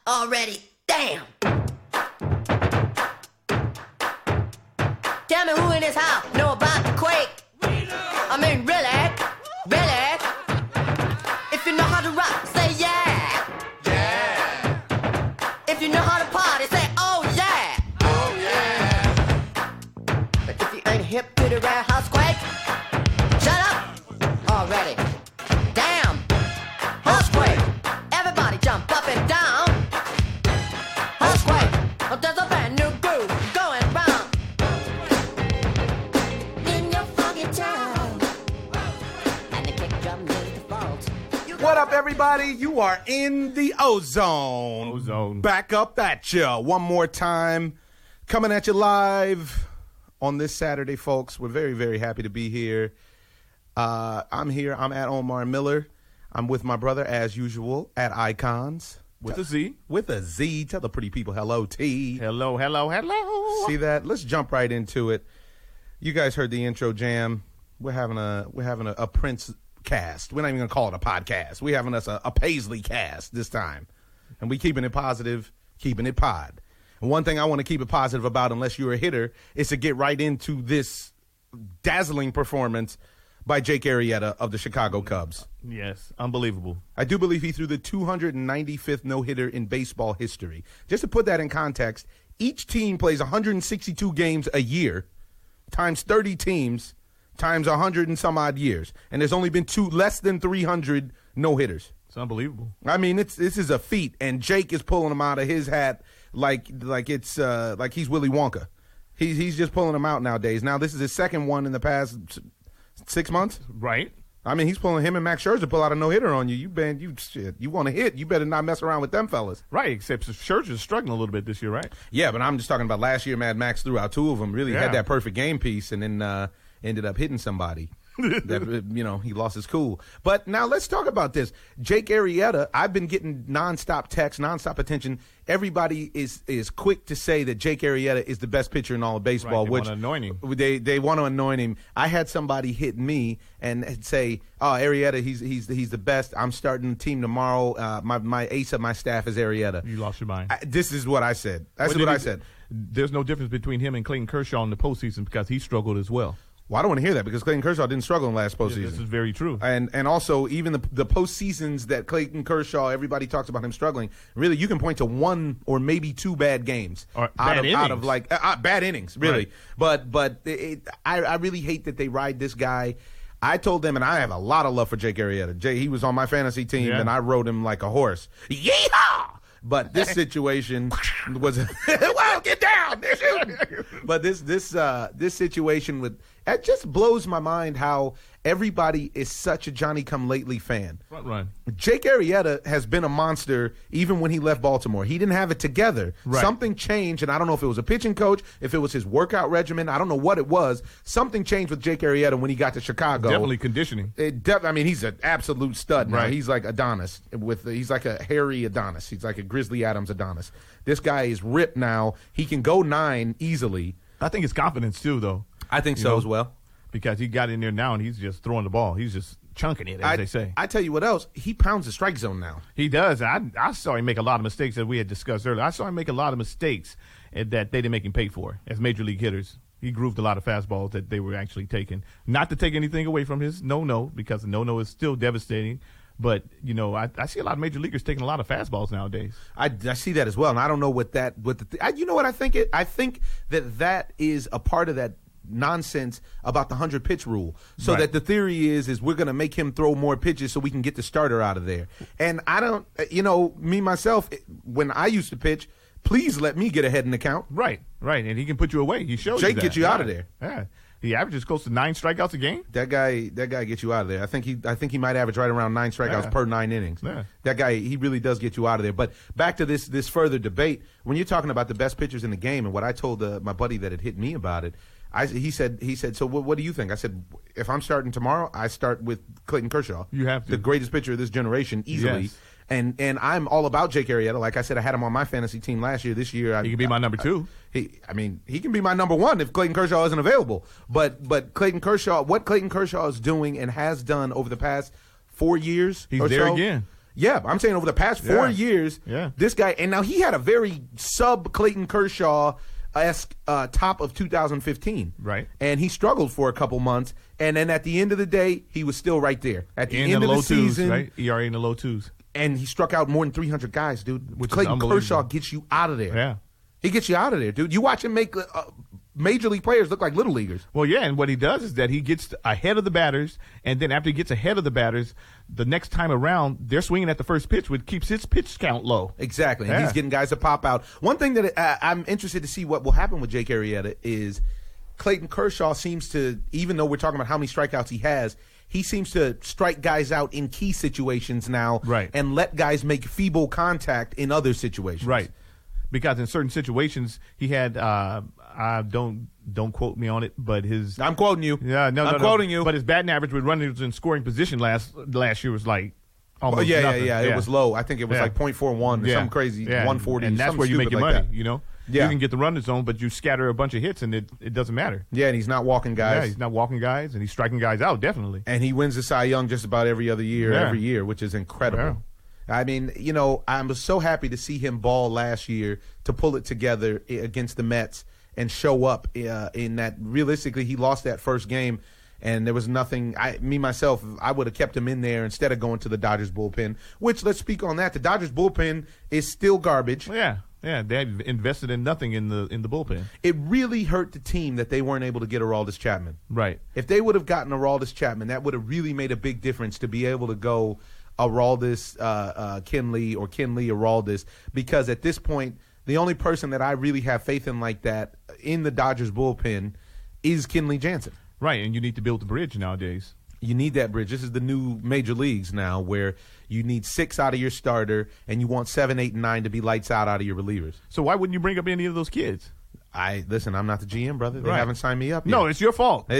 already. Damn. Tell me who in this house know about the quake? I mean, really? Really? If you know how to rock, say yeah. Yeah. If you know how to party, say oh yeah. Oh yeah. But if you ain't hip to the rare house quake, shut up already. Damn. House quake. Everybody jump up and down. House quake. Oh, there's a brand new groove going round. In your funky town. And the kick drum is the fault. What up, everybody? You are in the OZone. OZone. Back up at ya one more time. Coming at you live on this Saturday, folks. We're very, very happy to be here. I'm here. I'm at Omar Miller. I'm with my brother, as usual, at Icons. With a Z. With a Z. Tell the pretty people hello, T. Hello, hello, hello. See that? Let's jump right into it. You guys heard the intro jam. We're having a Prince cast. We're not even gonna call it a podcast. We're having us a Paisley cast this time, and we keeping it positive, keeping it pod. And one thing I want to keep it positive about, unless you're a hitter, is to get right into this dazzling performance by Jake Arrieta of the Chicago Cubs. Yes, unbelievable. I do believe he threw the 295th no-hitter in baseball history. Just to put that in context, each team plays 162 games a year, times 30 teams, times 100 and some odd years. And there's only been less than 300 no-hitters. It's unbelievable. I mean, this is a feat, and Jake is pulling them out of his hat like he's Willy Wonka. He's just pulling them out nowadays. Now, this is his second one in the past 6 months. Right. I mean, he's pulling him and Max Scherzer pull out a no-hitter on you. You want to hit, you better not mess around with them fellas. Right, except Scherzer's struggling a little bit this year, right? Yeah, but I'm just talking about last year, Mad Max threw out two of them, really had that perfect game piece, and then ended up hitting somebody. That, he lost his cool. But now let's talk about this. Jake Arrieta, I've been getting nonstop texts, nonstop attention. Everybody is quick to say that Jake Arrieta is the best pitcher in all of baseball. Right, they want to anoint him. They want to anoint him. I had somebody hit me and say, "Oh, Arrieta, he's the best. I'm starting the team tomorrow. My ace of my staff is Arrieta." You lost your mind. This is what I said. That's what I said. There's no difference between him and Clayton Kershaw in the postseason because he struggled as well. Well, I don't want to hear that because Clayton Kershaw didn't struggle in last postseason. Yeah, this is very true. And also, even the postseasons that Clayton Kershaw, everybody talks about him struggling. Really, you can point to one or maybe two bad games out of bad innings, really. Right. But I really hate that they ride this guy. I told them, and I have a lot of love for Jake Arrieta. He was on my fantasy team, and I rode him like a horse. Yeehaw! But this situation was well, get down. But this situation it just blows my mind how everybody is such a Johnny-come-lately fan. Front run. Jake Arrieta has been a monster even when he left Baltimore. He didn't have it together. Right. Something changed, and I don't know if it was a pitching coach, if it was his workout regimen. I don't know what it was. Something changed with Jake Arrieta when he got to Chicago. Definitely conditioning. He's an absolute stud now. Right. He's like Adonis. He's like a hairy Adonis. He's like a Grizzly Adams Adonis. This guy is ripped now. He can go 9 easily. I think it's confidence, too, though. I think so as well. Because he got in there now and he's just throwing the ball. He's just chunking it, as they say. I tell you what else. He pounds the strike zone now. He does. I saw him make a lot of mistakes that we had discussed earlier. I saw him make a lot of mistakes that they didn't make him pay for as major league hitters. He grooved a lot of fastballs that they were actually taking. Not to take anything away from his no-no, because the no-no is still devastating. But, I see a lot of major leaguers taking a lot of fastballs nowadays. I see that as well, and I don't know what you know what I think? I think that is a part of that nonsense about the 100-pitch rule. So right. That the theory is we're going to make him throw more pitches so we can get the starter out of there. And I don't, me, myself, when I used to pitch, please let me get ahead in the count. Right. And he can put you away. He shows Jake you that. gets you out of there. Yeah. He averages close to 9 strikeouts a game. That guy gets you out of there. I think he might average right around 9 strikeouts per 9 innings. Yeah. That guy, he really does get you out of there. But back to this further debate, when you're talking about the best pitchers in the game, and what I told my buddy that had hit me about it, he said, so what do you think? I said, if I'm starting tomorrow, I start with Clayton Kershaw. You have to. The greatest pitcher of this generation, easily. Yes. And I'm all about Jake Arrieta. Like I said, I had him on my fantasy team last year. This year, he can be my number 2. He can be my number 1 if Clayton Kershaw isn't available. But Clayton Kershaw, what Clayton Kershaw is doing and has done over the past 4 years, he's or there so, again. Yeah, I'm saying over the past 4 years, this guy, and now he had a very sub Clayton Kershaw-esque top of 2015. Right. And he struggled for a couple months, and then at the end of the day, he was still right there. At the end of the season. Right? ERA in the low twos. And he struck out more than 300 guys, dude. Which Clayton Kershaw gets you out of there. Yeah. He gets you out of there, dude. You watch him make major league players look like little leaguers. Well, yeah, and what he does is that he gets ahead of the batters, and then after he gets ahead of the batters, the next time around, they're swinging at the first pitch, which keeps his pitch count low. Exactly, and he's getting guys to pop out. One thing that I'm interested to see what will happen with Jake Arrieta is Clayton Kershaw seems to, even though we're talking about how many strikeouts he seems to strike guys out in key situations now, right, and let guys make feeble contact in other situations. Right. Because in certain situations, he had don't quote me on it, but his I'm quoting you. Yeah, I'm quoting you. But his batting average with runners in scoring position last year was like almost nothing. It was low. I think it was like .41 or something crazy, 140. And that's where you make your money. You know, you can get the run zone, but you scatter a bunch of hits, and it doesn't matter. Yeah, and he's not walking guys. Yeah, he's not walking guys, and he's striking guys out definitely. And he wins the Cy Young just about every other year, every year, which is incredible. Yeah. I mean, you know, I'm so happy to see him ball last year to pull it together against the Mets and show up in that. Realistically, he lost that first game, and there was nothing. Myself, I would have kept him in there instead of going to the Dodgers bullpen, which, let's speak on that. The Dodgers bullpen is still garbage. Yeah, they've invested in nothing in the bullpen. It really hurt the team that they weren't able to get Aroldis Chapman. Right. If they would have gotten Aroldis Chapman, that would have really made a big difference to be able to go Aroldis, Kenley, or Kenley Aroldis, because at this point, the only person that I really have faith in like that in the Dodgers bullpen is Kenley Jansen. Right, and you need to build the bridge nowadays. You need that bridge. This is the new major leagues now, where you need 6 out of your starter, and you want 7, 8, and 9 to be lights out of your relievers. So why wouldn't you bring up any of those kids? Listen, I'm not the GM, brother. They haven't signed me up yet. No, it's your fault.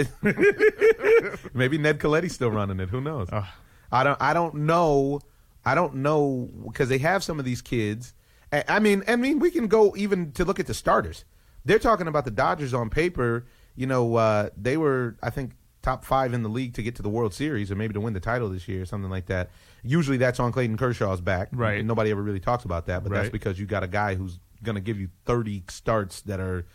Maybe Ned Colletti's still running it. Who knows? I don't know because they have some of these kids. I mean, we can go even to look at the starters. They're talking about the Dodgers on paper. You know, they were, I think, top 5 in the league to get to the World Series or maybe to win the title this year or something like that. Usually that's on Clayton Kershaw's back. Right. And nobody ever really talks about that, but that's because you got a guy who's going to give you 30 starts that are,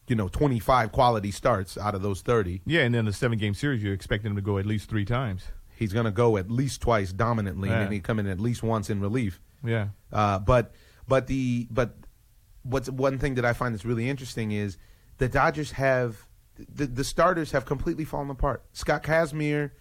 25 quality starts out of those 30. Yeah, and then the 7-game series, you're expecting him to go at least 3 times. He's going to go at least twice dominantly, and he come in at least once in relief. Yeah. But what's one thing that I find that's really interesting is the Dodgers have the starters have completely fallen apart. Scott Kazmir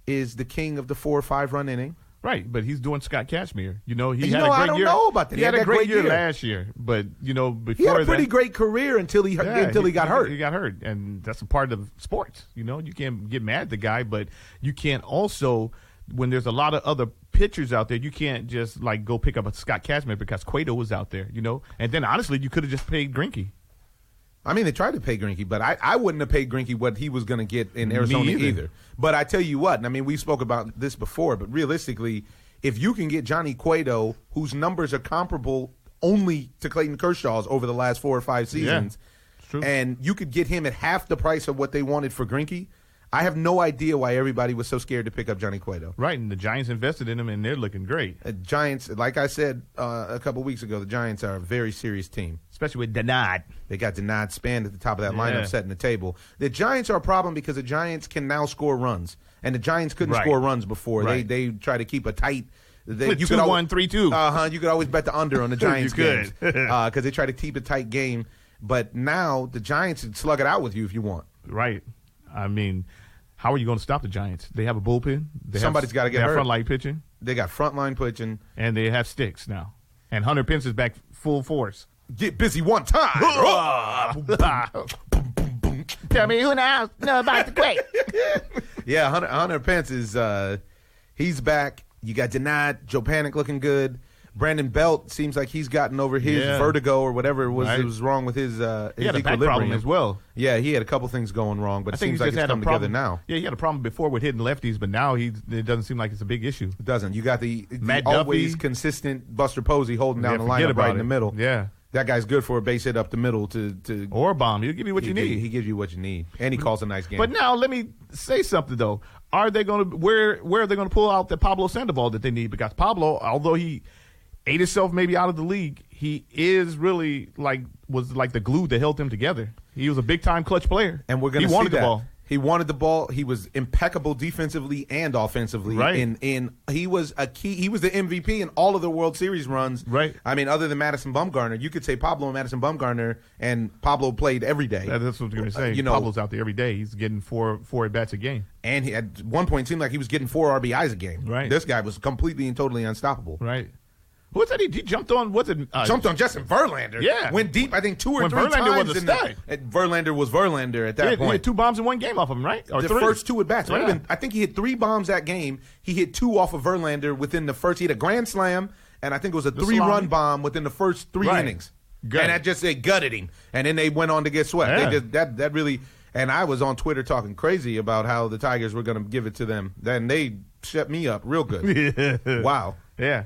is the king of the 4 or 5 run inning. Right, but he's doing Scott Kazmir. He had a great year. I don't know about that. He had a great year last year, but before he had a pretty great career until he got hurt. He got hurt, and that's a part of sports. You can't get mad at the guy, but you can't also, when there's a lot of other pitchers out there, you can't just go pick up a Scott Kazmir because Cueto was out there. And then honestly, you could have just paid Greinke. I mean, they tried to pay Greinke, but I wouldn't have paid Greinke what he was going to get in Arizona either. But I tell you what, I mean, we spoke about this before, but realistically, if you can get Johnny Cueto, whose numbers are comparable only to Clayton Kershaw's over the last 4 or 5 seasons, and you could get him at half the price of what they wanted for Greinke, I have no idea why everybody was so scared to pick up Johnny Cueto. Right, and the Giants invested in him, and they're looking great. Giants, like I said a couple weeks ago, the Giants are a very serious team. Especially with Denard. They got Denard Span at the top of that lineup setting the table. The Giants are a problem because the Giants can now score runs, and the Giants couldn't score runs before. Right. They try to keep a tight. You 2-1, 3-2. You could always bet the under on the Giants games because they try to keep a tight game. But now the Giants can slug it out with you if you want. Right. I mean, how are you going to stop the Giants? They have a bullpen. Somebody's got to get hurt. They have frontline pitching. They got frontline pitching. And they have sticks now. And Hunter Pence is back full force. Get busy one time. Tell me who now know about the great. Yeah, Hunter Pence is he's back. You got Denard, Joe Panic looking good. Brandon Belt seems like he's gotten over his vertigo or whatever it was wrong with his he had a back problem as well. Yeah, he had a couple things going wrong, but it seems like it's come together now. Yeah, he had a problem before with hitting lefties, but now it doesn't seem like it's a big issue. It doesn't. You got the Duffy, always consistent Buster Posey holding down the lineup right in the middle. Yeah. That guy's good for a base hit up the middle to or a bomb. He'll give you what you need. He gives you what you need, and he calls a nice game. But now let me say something though. are they going to where are they going to pull out the Pablo Sandoval that they need? Because Pablo, although he ate himself maybe out of the league, he is really was like the glue that held them together. He was a big time clutch player, and we're going to see wanted that. the ball. He wanted the ball. He was impeccable defensively and offensively. Right. And he was a key. He was the MVP in all of the World Series runs. Right. I mean, other than Madison Bumgarner, you could say Pablo and Madison Bumgarner, and Pablo played every day. That's what I was going to say. Pablo's out there every day. He's getting four at bats a game. And he, at one point, it seemed like he was getting 4 RBIs a game. Right. This guy was completely and totally unstoppable. Right. What's that? He jumped on. What's it? Jumped on Justin Verlander. Yeah. Went deep, I think, 2 or 3 Verlander times. was a stud. Verlander was Verlander at that point. He had 2 bombs in one game off of him, right? Or the 3. first 2 at bats. Yeah. I think he hit 3 bombs that game. He hit 2 off of Verlander within the first. He had a grand slam, and I think it was a 3-run bomb within the first 3 innings. Gutted. And that just it gutted him. And then they went on to get swept. Yeah. They just, that really. And I was on Twitter talking crazy about how the Tigers were going to give it to them. Then they shut me up real good. Yeah. Wow. Yeah.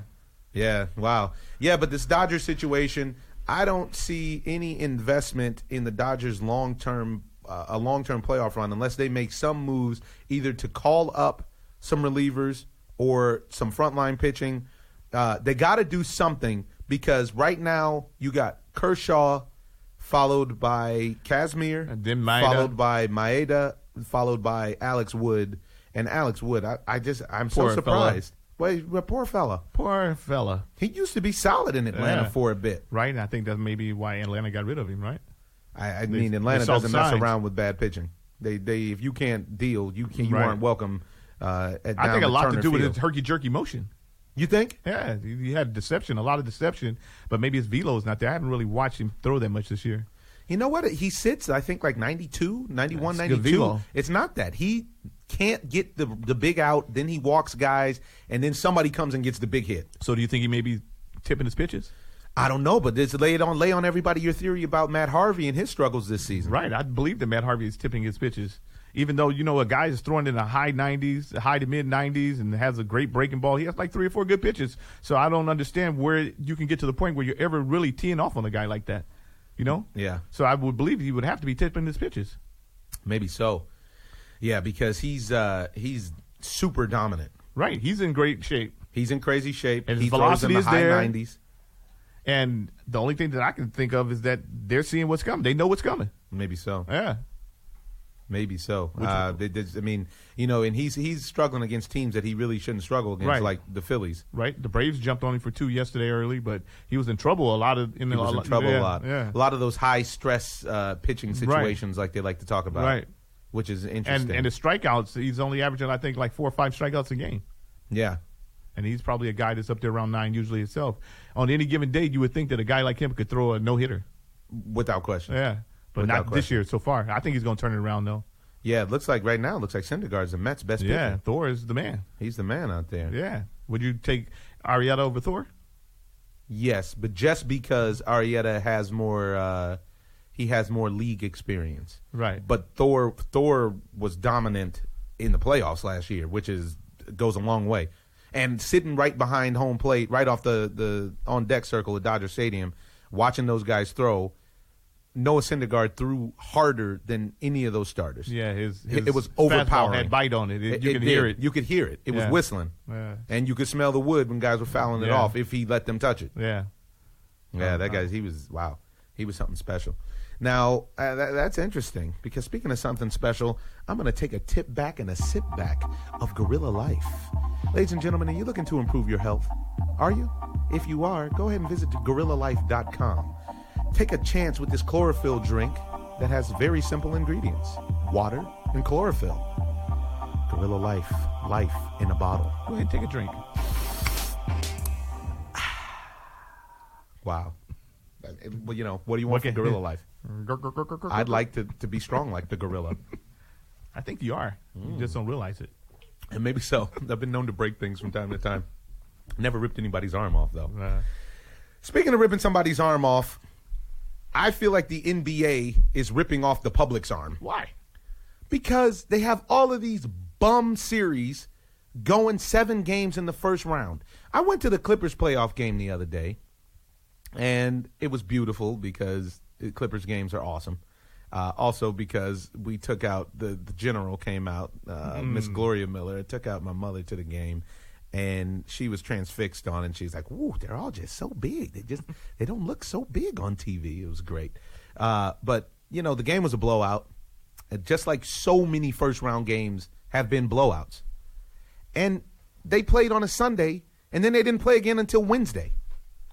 Yeah, wow. Yeah, but this Dodgers situation, I don't see any investment in the Dodgers a long-term playoff run unless they make some moves either to call up some relievers or some frontline pitching. They got to do something because right now you got Kershaw followed by Kazmir, and then Maeda. followed by Maeda, followed by Alex Wood. And Alex Wood, I'm so surprised. Wait, poor fella. Poor fella. He used to be solid in Atlanta for a bit. Right, and I think that's maybe why Atlanta got rid of him, right? I mean, Atlanta doesn't mess around with bad pitching. They if you can't deal, you aren't welcome I think a lot to do with his his herky-jerky motion. You think? Yeah, he had deception, a lot of deception, but maybe his velo is not there. I haven't really watched him throw that much this year. You know what? He sits, I think, like 92, 91, 92. It's not that. He can't get the big out, then he walks guys, and then somebody comes and gets the big hit. So do you think he may be tipping his pitches? I don't know, but lay on everybody your theory about Matt Harvey and his struggles this season. Right. I believe that Matt Harvey is tipping his pitches. Even though, a guy is throwing in the high 90s, high to mid 90s, and has a great breaking ball, he has like 3 or 4 good pitches. So I don't understand where you can get to the point where you're ever really teeing off on a guy like that. Yeah. So I would believe he would have to be tipping his pitches. Maybe so. Yeah, because he's super dominant. Right. He's in great shape. He's in crazy shape. And he his velocity throws in the is high there. 90s. And the only thing that I can think of is that they're seeing what's coming. They know what's coming. Maybe so. Yeah. Maybe so. And he's struggling against teams that he really shouldn't struggle against, right. like the Phillies. Right. The Braves jumped on him for 2 yesterday early, but he was in trouble a lot. He was in trouble a lot. Yeah. A lot of those high-stress pitching situations like they like to talk about. Right. Which is interesting. And his strikeouts, he's only averaging, I think, like 4 or 5 strikeouts a game. Yeah. And he's probably a guy that's up there around 9 usually himself. On any given day, you would think that a guy like him could throw a no-hitter. Without question. Yeah. But not this year so far. I think he's going to turn it around, though. Yeah, it looks like right now, Syndergaard's the Mets' best pitcher. Yeah, Thor is the man. He's the man out there. Yeah. Would you take Arrieta over Thor? Yes, but just because Arrieta has more he has more league experience. Right. But Thor was dominant in the playoffs last year, which goes a long way. And sitting right behind home plate, right off the on deck circle at Dodger Stadium, watching those guys throw, Noah Syndergaard threw harder than any of those starters. Yeah, it was overpowering. Had bite on it. You could did. hear it. You could hear it. It was whistling. Yeah. And you could smell the wood when guys were fouling it off if he let them touch it. Yeah. Yeah, that guy, he was something special. Now, that's interesting because speaking of something special, I'm going to take a tip back and a sip back of Gorilla Life. Ladies and gentlemen, are you looking to improve your health? Are you? If you are, go ahead and visit GorillaLife.com. Take a chance with this chlorophyll drink that has very simple ingredients: water and chlorophyll. Gorilla Life, life in a bottle. Go ahead and take a drink. Wow. Well, what do you want from Gorilla Life? I'd like to be strong like the gorilla. I think you are. You just don't realize it. And maybe so. I've been known to break things from time to time. Never ripped anybody's arm off, though. Speaking of ripping somebody's arm off, I feel like the NBA is ripping off the public's arm. Why? Because they have all of these bum series going 7 games in the first round. I went to the Clippers playoff game the other day, and it was beautiful because the Clippers games are awesome. Also because we took out the general came out, Miss Gloria Miller. It took out my mother to the game, and she was transfixed on it. And she's like, "Ooh, they're all just so big. They don't look so big on TV." It was great. But the game was a blowout, just like so many first round games have been blowouts. And they played on a Sunday, and then they didn't play again until Wednesday.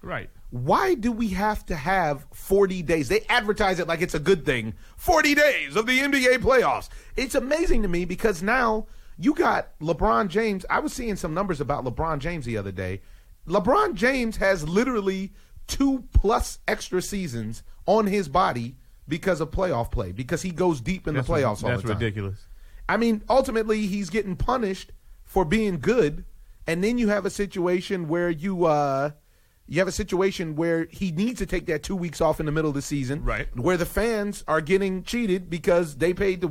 Right. Why do we have to have 40 days? They advertise it like it's a good thing. 40 days of the NBA playoffs. It's amazing to me because now you got LeBron James. I was seeing some numbers about LeBron James the other day. LeBron James has literally 2+ extra seasons on his body because of playoff play, because he goes deep in the playoffs all the time. That's ridiculous. I mean, ultimately, he's getting punished for being good, and then you have a situation where you have a situation where he needs to take that 2 weeks off in the middle of the season, right? Where the fans are getting cheated because they paid to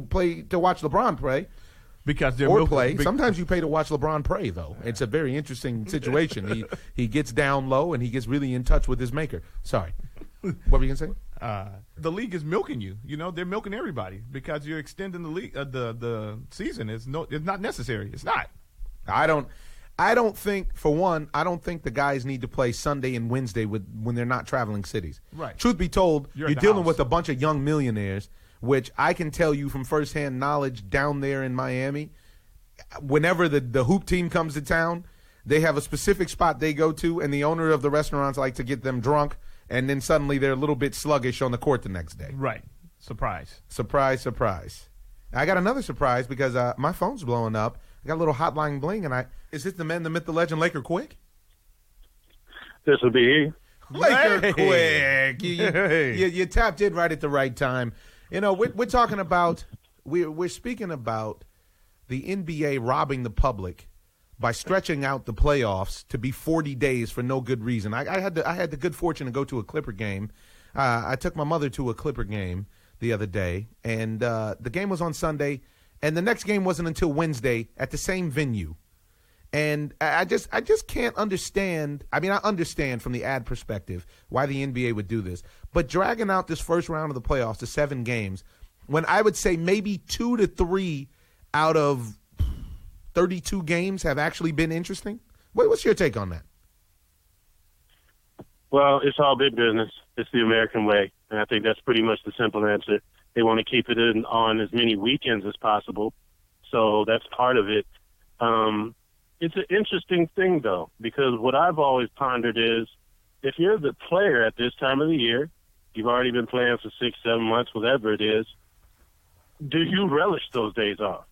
watch LeBron play, because they're or play. Sometimes you pay to watch LeBron pray, though. It's a very interesting situation. He gets down low and he gets really in touch with his maker. Sorry, what were you gonna say? The league is milking you. They're milking everybody because you're extending the league. The season it's not necessary. It's not. I don't think, for one, the guys need to play Sunday and Wednesday when they're not traveling cities. Right. Truth be told, you're dealing house with a bunch of young millionaires, which I can tell you from firsthand knowledge down there in Miami. Whenever the hoop team comes to town, they have a specific spot they go to, and the owner of the restaurants like to get them drunk, and then suddenly they're a little bit sluggish on the court the next day. Right. Surprise. Surprise, surprise. I got another surprise because my phone's blowing up. I got a little hotline bling, and is this the man, the myth, the legend, Laker Quick? This will be he. Laker Quick. You tapped in right at the right time. We're talking about we're speaking about the NBA robbing the public by stretching out the playoffs to be 40 days for no good reason. I had the good fortune to go to a Clipper game. I took my mother to a Clipper game the other day, and the game was on Sunday. And the next game wasn't until Wednesday at the same venue. And I just can't understand. I mean, I understand from the ad perspective why the NBA would do this. But dragging out this first round of the playoffs to 7 games, when I would say maybe 2 to 3 out of 32 games have actually been interesting. What's your take on that? Well, it's all big business. It's the American way. And I think that's pretty much the simple answer. They want to keep it on as many weekends as possible. So that's part of it. It's an interesting thing, though, because what I've always pondered is if you're the player at this time of the year, you've already been playing for 6, 7 months, whatever it is, do you relish those days off?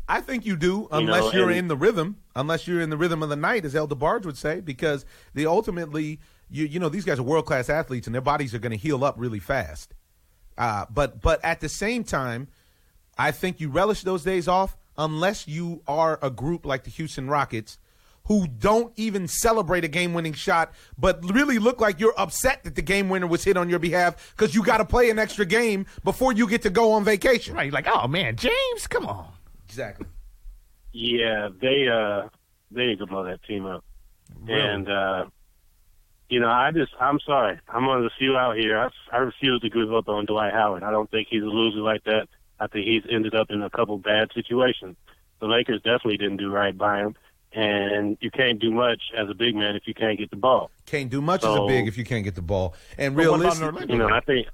I think you do, unless you're in the rhythm. Unless you're in the rhythm of the night, as El DeBarge would say, because ultimately, these guys are world-class athletes, and their bodies are going to heal up really fast. But at the same time, I think you relish those days off unless you are a group like the Houston Rockets who don't even celebrate a game-winning shot but really look like you're upset that the game winner was hit on your behalf because you got to play an extra game before you get to go on vacation. Right, like, oh, man, James, come on. Exactly. Yeah, they need to blow that team up. Really? And, I'm sorry. I'm one of the few out here. I refuse to give up on Dwight Howard. I don't think he's a loser like that. I think he's ended up in a couple bad situations. The Lakers definitely didn't do right by him. And you can't do much as a big man if you can't get the ball. Can't do much as a big if you can't get the ball. And realistically, I think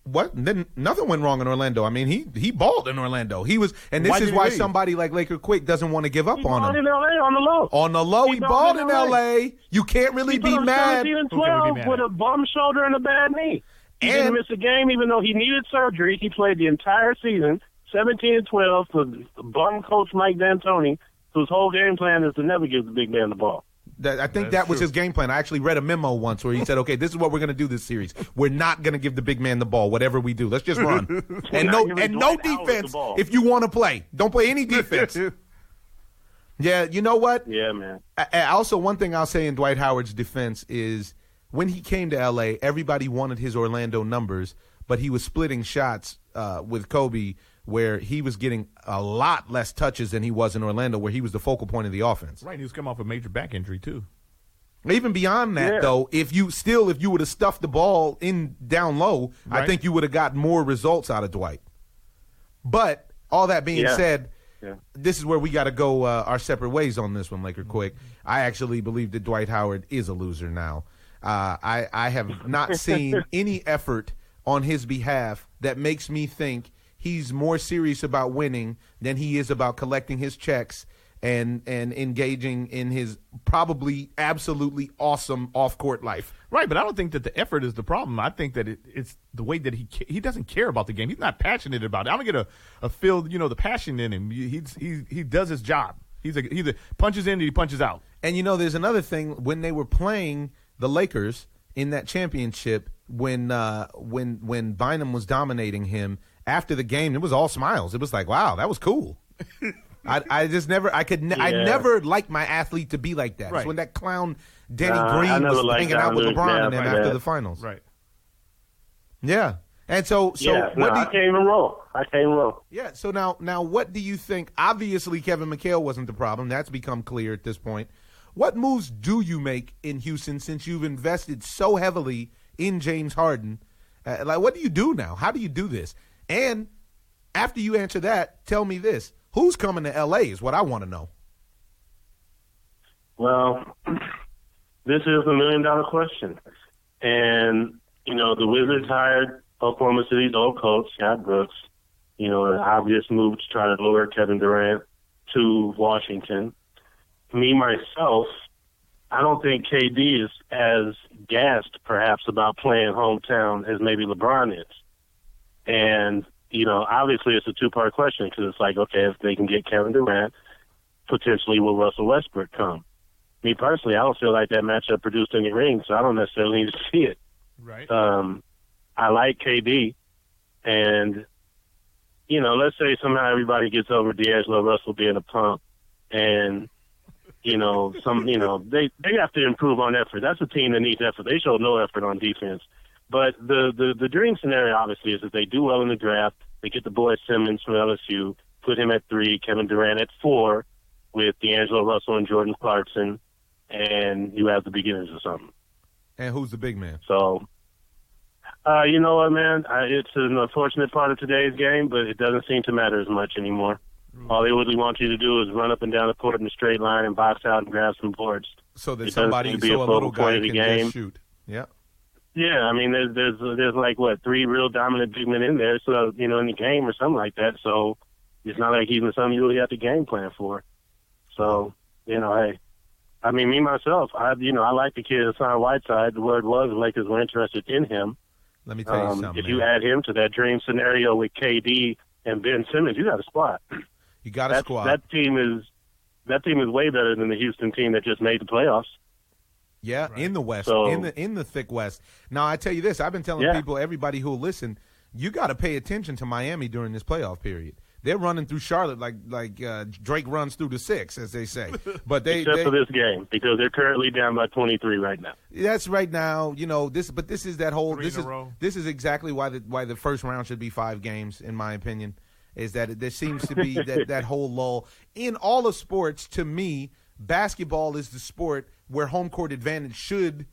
what? Then nothing went wrong in Orlando. I mean, he balled in Orlando. He was, and this is why somebody like Laker Quick doesn't want to give up on him. He balled in L.A. on the low. On the low, he balled in L.A. You can't really be mad. 17 and 12 with a bum shoulder and a bad knee. He didn't miss a game, even though he needed surgery. He played the entire season, 17 and 12, for bum coach Mike D'Antoni, whose whole game plan is to never give the big man the ball. I think that was his game plan. I actually read a memo once where he said, okay, this is what we're going to do this series. We're not going to give the big man the ball, whatever we do. Let's just run. and no defense if you want to play. Don't play any defense. Yeah, you know what? Yeah, man. Also, one thing I'll say in Dwight Howard's defense is when he came to L.A., everybody wanted his Orlando numbers, but he was splitting shots with Kobe where he was getting a lot less touches than he was in Orlando, where he was the focal point of the offense. Right, he was coming off a major back injury, too. Even beyond that, though, if you would have stuffed the ball in down low, I think you would have got more results out of Dwight. But all that being said, this is where we got to go our separate ways on this one, Laker Quick. I actually believe that Dwight Howard is a loser now. I have not seen any effort on his behalf that makes me think he's more serious about winning than he is about collecting his checks and engaging in his probably absolutely awesome off-court life. Right, but I don't think that the effort is the problem. I think that it's the way that he doesn't care about the game. He's not passionate about it. I don't get a feel, the passion in him. He does his job. He punches in and he punches out. And, there's another thing. When they were playing the Lakers in that championship, when Bynum was dominating him, after the game, it was all smiles. It was like, wow, that was cool. I never liked my athlete to be like that. Right. It's when that clown Danny Green was hanging out with LeBron and then after the finals. Right. Yeah. And so I can't even roll. Yeah. So now what do you think? Obviously, Kevin McHale wasn't the problem. That's become clear at this point. What moves do you make in Houston since you've invested so heavily in James Harden? What do you do now? How do you do this? And after you answer that, tell me this. Who's coming to L.A. is what I want to know. Well, this is the million-dollar question. And, the Wizards hired Oklahoma City's old coach, Scott Brooks, an obvious move to try to lure Kevin Durant to Washington. Me, myself, I don't think KD is as gassed, perhaps, about playing hometown as maybe LeBron is. And obviously it's a two-part question because it's like, okay, if they can get Kevin Durant, potentially will Russell Westbrook come? Me personally, I don't feel like that matchup produced any rings, so I don't necessarily need to see it. Right. I like KD, and, let's say somehow everybody gets over D'Angelo Russell being a punk, and, they have to improve on effort. That's a team that needs effort. They show no effort on defense. But the dream scenario, obviously, is that they do well in the draft. They get the boy Simmons from LSU, put him at 3, Kevin Durant at 4, with D'Angelo Russell and Jordan Clarkson, and you have the beginnings of something. And who's the big man? So, you know what, man? It's an unfortunate part of today's game, but it doesn't seem to matter as much anymore. All they really want you to do is run up and down the court in a straight line and box out and grab some boards. So that a little guy can just shoot. Yeah. Yeah, I mean, there's like, 3 real dominant big men in there, so, in the game or something like that. So it's not like even something you really have to game plan for. So, hey, I mean, me, myself, I like the kid Hassan Whiteside. The word was the Lakers were interested in him. Let me tell you something. If you add him to that dream scenario with KD and Ben Simmons, you got a squad. You got a squad. That team is way better than the Houston team that just made the playoffs. Yeah, right. In the West, so, in the thick West. Now, I tell you this, I've been telling people, everybody who will listen, you got to pay attention to Miami during this playoff period. They're running through Charlotte like Drake runs through the 6, as they say. But except for this game, because they're currently down by 23 right now. That's right now. This is that whole. This is exactly why the first round should be 5 games, in my opinion. Is that there seems to be that whole lull in all of sports. To me, basketball is the sport where home court advantage should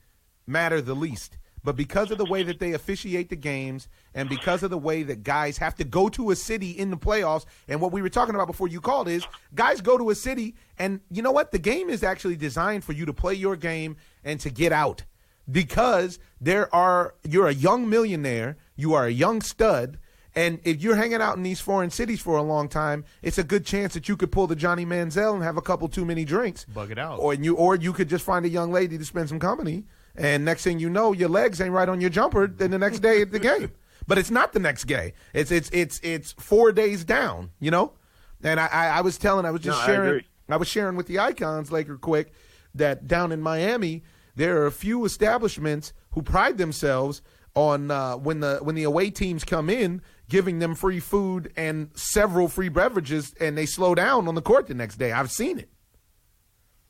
matter the least. But because of the way that they officiate the games and because of the way that guys have to go to a city in the playoffs, and what we were talking about before you called is guys go to a city, and you know what? The game is actually designed for you to play your game and to get out because you're a young millionaire, you are a young stud, and if you're hanging out in these foreign cities for a long time, it's a good chance that you could pull the Johnny Manziel and have a couple too many drinks. Bug it out. Or you could just find a young lady to spend some company, and next thing you know, your legs ain't right on your jumper then the next day at the game. But it's not the next day. It's 4 days down, And I was sharing with the Icons, Laker Quick, that down in Miami, there are a few establishments who pride themselves on when the away teams come in, giving them free food and several free beverages, and they slow down on the court the next day. I've seen it.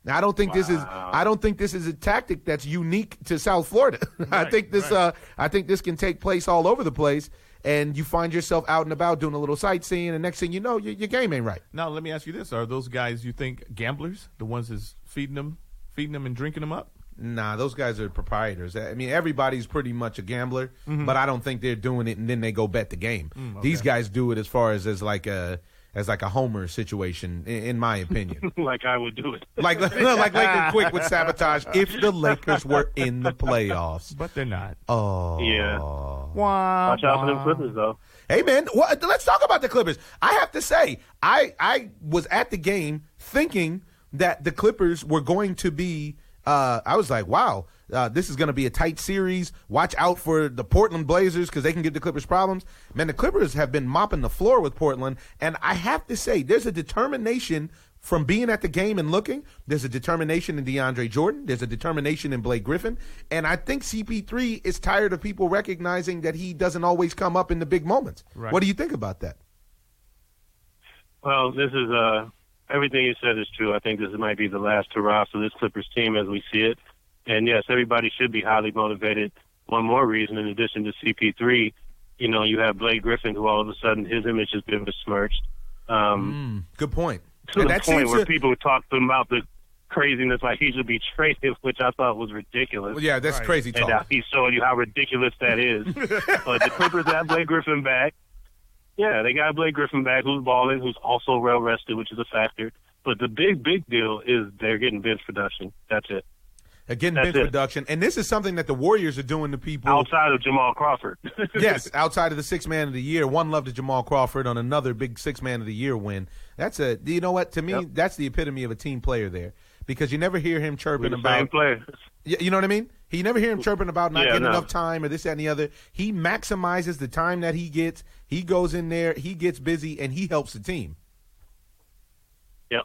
Now, I don't think this is a tactic that's unique to South Florida. Right, I think this can take place all over the place, and you find yourself out and about doing a little sightseeing, and next thing you know, your game ain't right. Now, let me ask you this: are those guys you think gamblers, the ones that's feeding them and drinking them up? Nah, those guys are proprietors. I mean, everybody's pretty much a gambler, but I don't think they're doing it and then they go bet the game. Okay. These guys do it as far as like a Homer situation, in my opinion. Like I would do it. like Laker Quick would sabotage if the Lakers were in the playoffs. But they're not. Oh. Yeah. Watch out for them Clippers, though. Hey, man, let's talk about the Clippers. I have to say, I was at the game thinking that the Clippers were going to be I was like, wow, this is going to be a tight series. Watch out for the Portland Blazers because they can give the Clippers problems. Man, the Clippers have been mopping the floor with Portland, and I have to say, there's a determination from being at the game and looking. There's a determination in DeAndre Jordan. There's a determination in Blake Griffin. And I think CP3 is tired of people recognizing that he doesn't always come up in the big moments. Right. What do you think about that? Well, this is everything you said is true. I think this might be the last hurrah for this Clippers team as we see it. And, yes, everybody should be highly motivated. One more reason, in addition to CP3, you have Blake Griffin, who all of a sudden his image has been besmirched. Good point. To the point where people talk to him about the craziness, like he should be traded, which I thought was ridiculous. Well, yeah, that's crazy talk. And he's showing you how ridiculous that is. But the Clippers have Blake Griffin back. Yeah, they got Blake Griffin back, who's balling, who's also well-rested, which is a factor. But the big deal is they're getting bench production. That's it. Getting bench production. And this is something that the Warriors are doing to people. Outside of Jamal Crawford. Yes, outside of the Sixth Man of the Year. One love to Jamal Crawford on another big Sixth Man of the Year win. You know what? To me, that's the epitome of a team player there. Because you never hear him chirping about. Same players. You know what I mean? You never hear him chirping about not getting enough time or this, that, and the other. He maximizes the time that he gets. He goes in there, he gets busy, and he helps the team. Yep.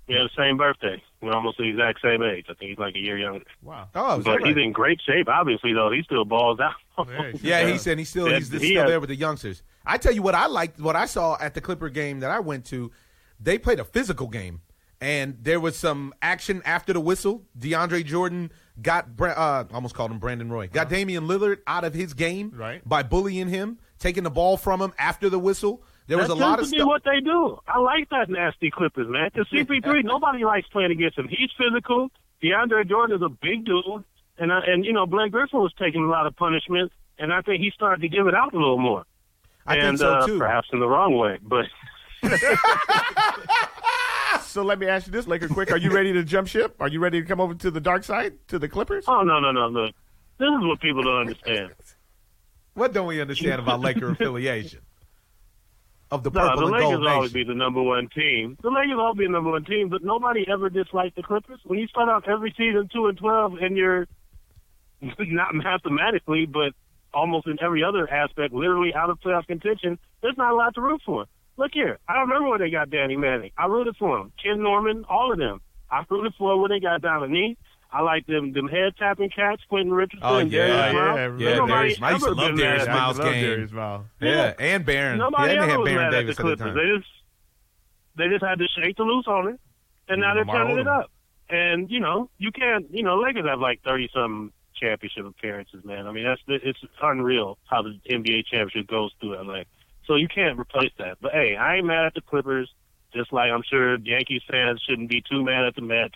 We have the same birthday. We're almost the exact same age. I think he's like a year younger. Wow. Oh, but he's in great shape, obviously, though. He still balls out. Yeah, he said he's still there with the youngsters. I tell you what I liked, what I saw at the Clipper game that I went to, they played a physical game. And there was some action after the whistle. DeAndre Jordan got, almost called him Brandon Roy, got Damian Lillard out of his game by bullying him, taking the ball from him after the whistle. There was a lot of stuff. What they do. I like that nasty Clippers, man. Because CP3, nobody likes playing against him. He's physical. DeAndre Jordan is a big dude. And Blake Griffin was taking a lot of punishment, and I think he started to give it out a little more. I think so, too. Perhaps in the wrong way, but... So let me ask you this, Laker Quick. Are you ready to jump ship? Are you ready to come over to the dark side, to the Clippers? Oh, no. Look, this is what people don't understand. What don't we understand about Laker affiliation? Of the purple and gold nation. The Lakers will always nation. be the number one team. The Lakers will always be the number one team, but nobody ever disliked the Clippers. When you start out every season 2-12 and you're not mathematically, but almost in every other aspect, literally out of playoff contention, there's not a lot to root for. Look here. I remember when they got Danny Manning. I rooted for him. Ken Norman, all of them. I rooted for him when they got Dominique. I like them head-tapping cats, Quentin Richardson. Oh, and Darius Miles. Darius Miles. I used to love Darius Miles' game. Yeah, and Barron. Nobody ever had Baron mad Davis at the Clippers. They just had to shake the loose on it, and now they're turning it up. And, you can't, Lakers have like 30-something championship appearances, man. I mean, it's unreal how the NBA championship goes through LA. So you can't replace that. But, hey, I ain't mad at the Clippers, just like I'm sure Yankees fans shouldn't be too mad at the Mets.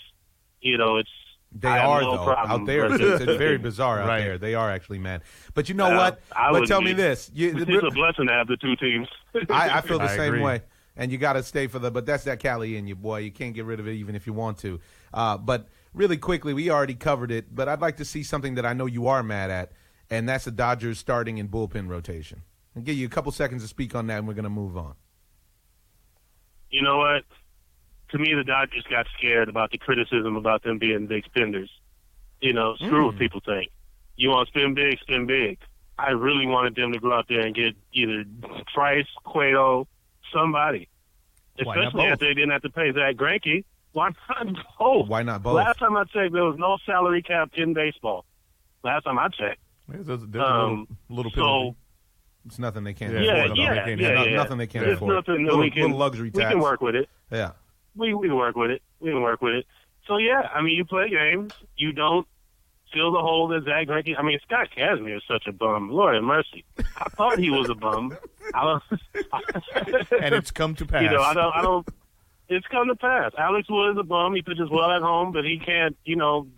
They are, though, out there. It's very bizarre out there. They are actually mad. But you know what? But tell me this. It's a blessing to have the two teams. I feel the same way. And you got to stay for but that's that Cali in you, boy. You can't get rid of it even if you want to. But really quickly, we already covered it, but I'd like to see something that I know you are mad at, and that's the Dodgers starting in bullpen rotation. I'll give you a couple seconds to speak on that, and we're going to move on. You know what? To me, the Dodgers got scared about the criticism about them being big spenders. Screw what people think. You want to spend big, spend big. I really wanted them to go out there and get either Trice, Cueto, somebody. Especially if they didn't have to pay Zach Greinke. Why not both? Why not both? Last time I checked, there was no salary cap in baseball. Last time I checked. There's a little penalty. So, it's nothing they can't afford. Nothing they can't afford. Nothing that little luxury tax. We can work with it. Yeah. We can work with it. So, you play games. You don't fill the hole that Zach Greinke. I mean, Scott Kazmir is such a bum. Lord have mercy. I thought he was a bum. And it's come to pass. I don't. It's come to pass. Alex Wood is a bum. He pitches well at home, but he can't,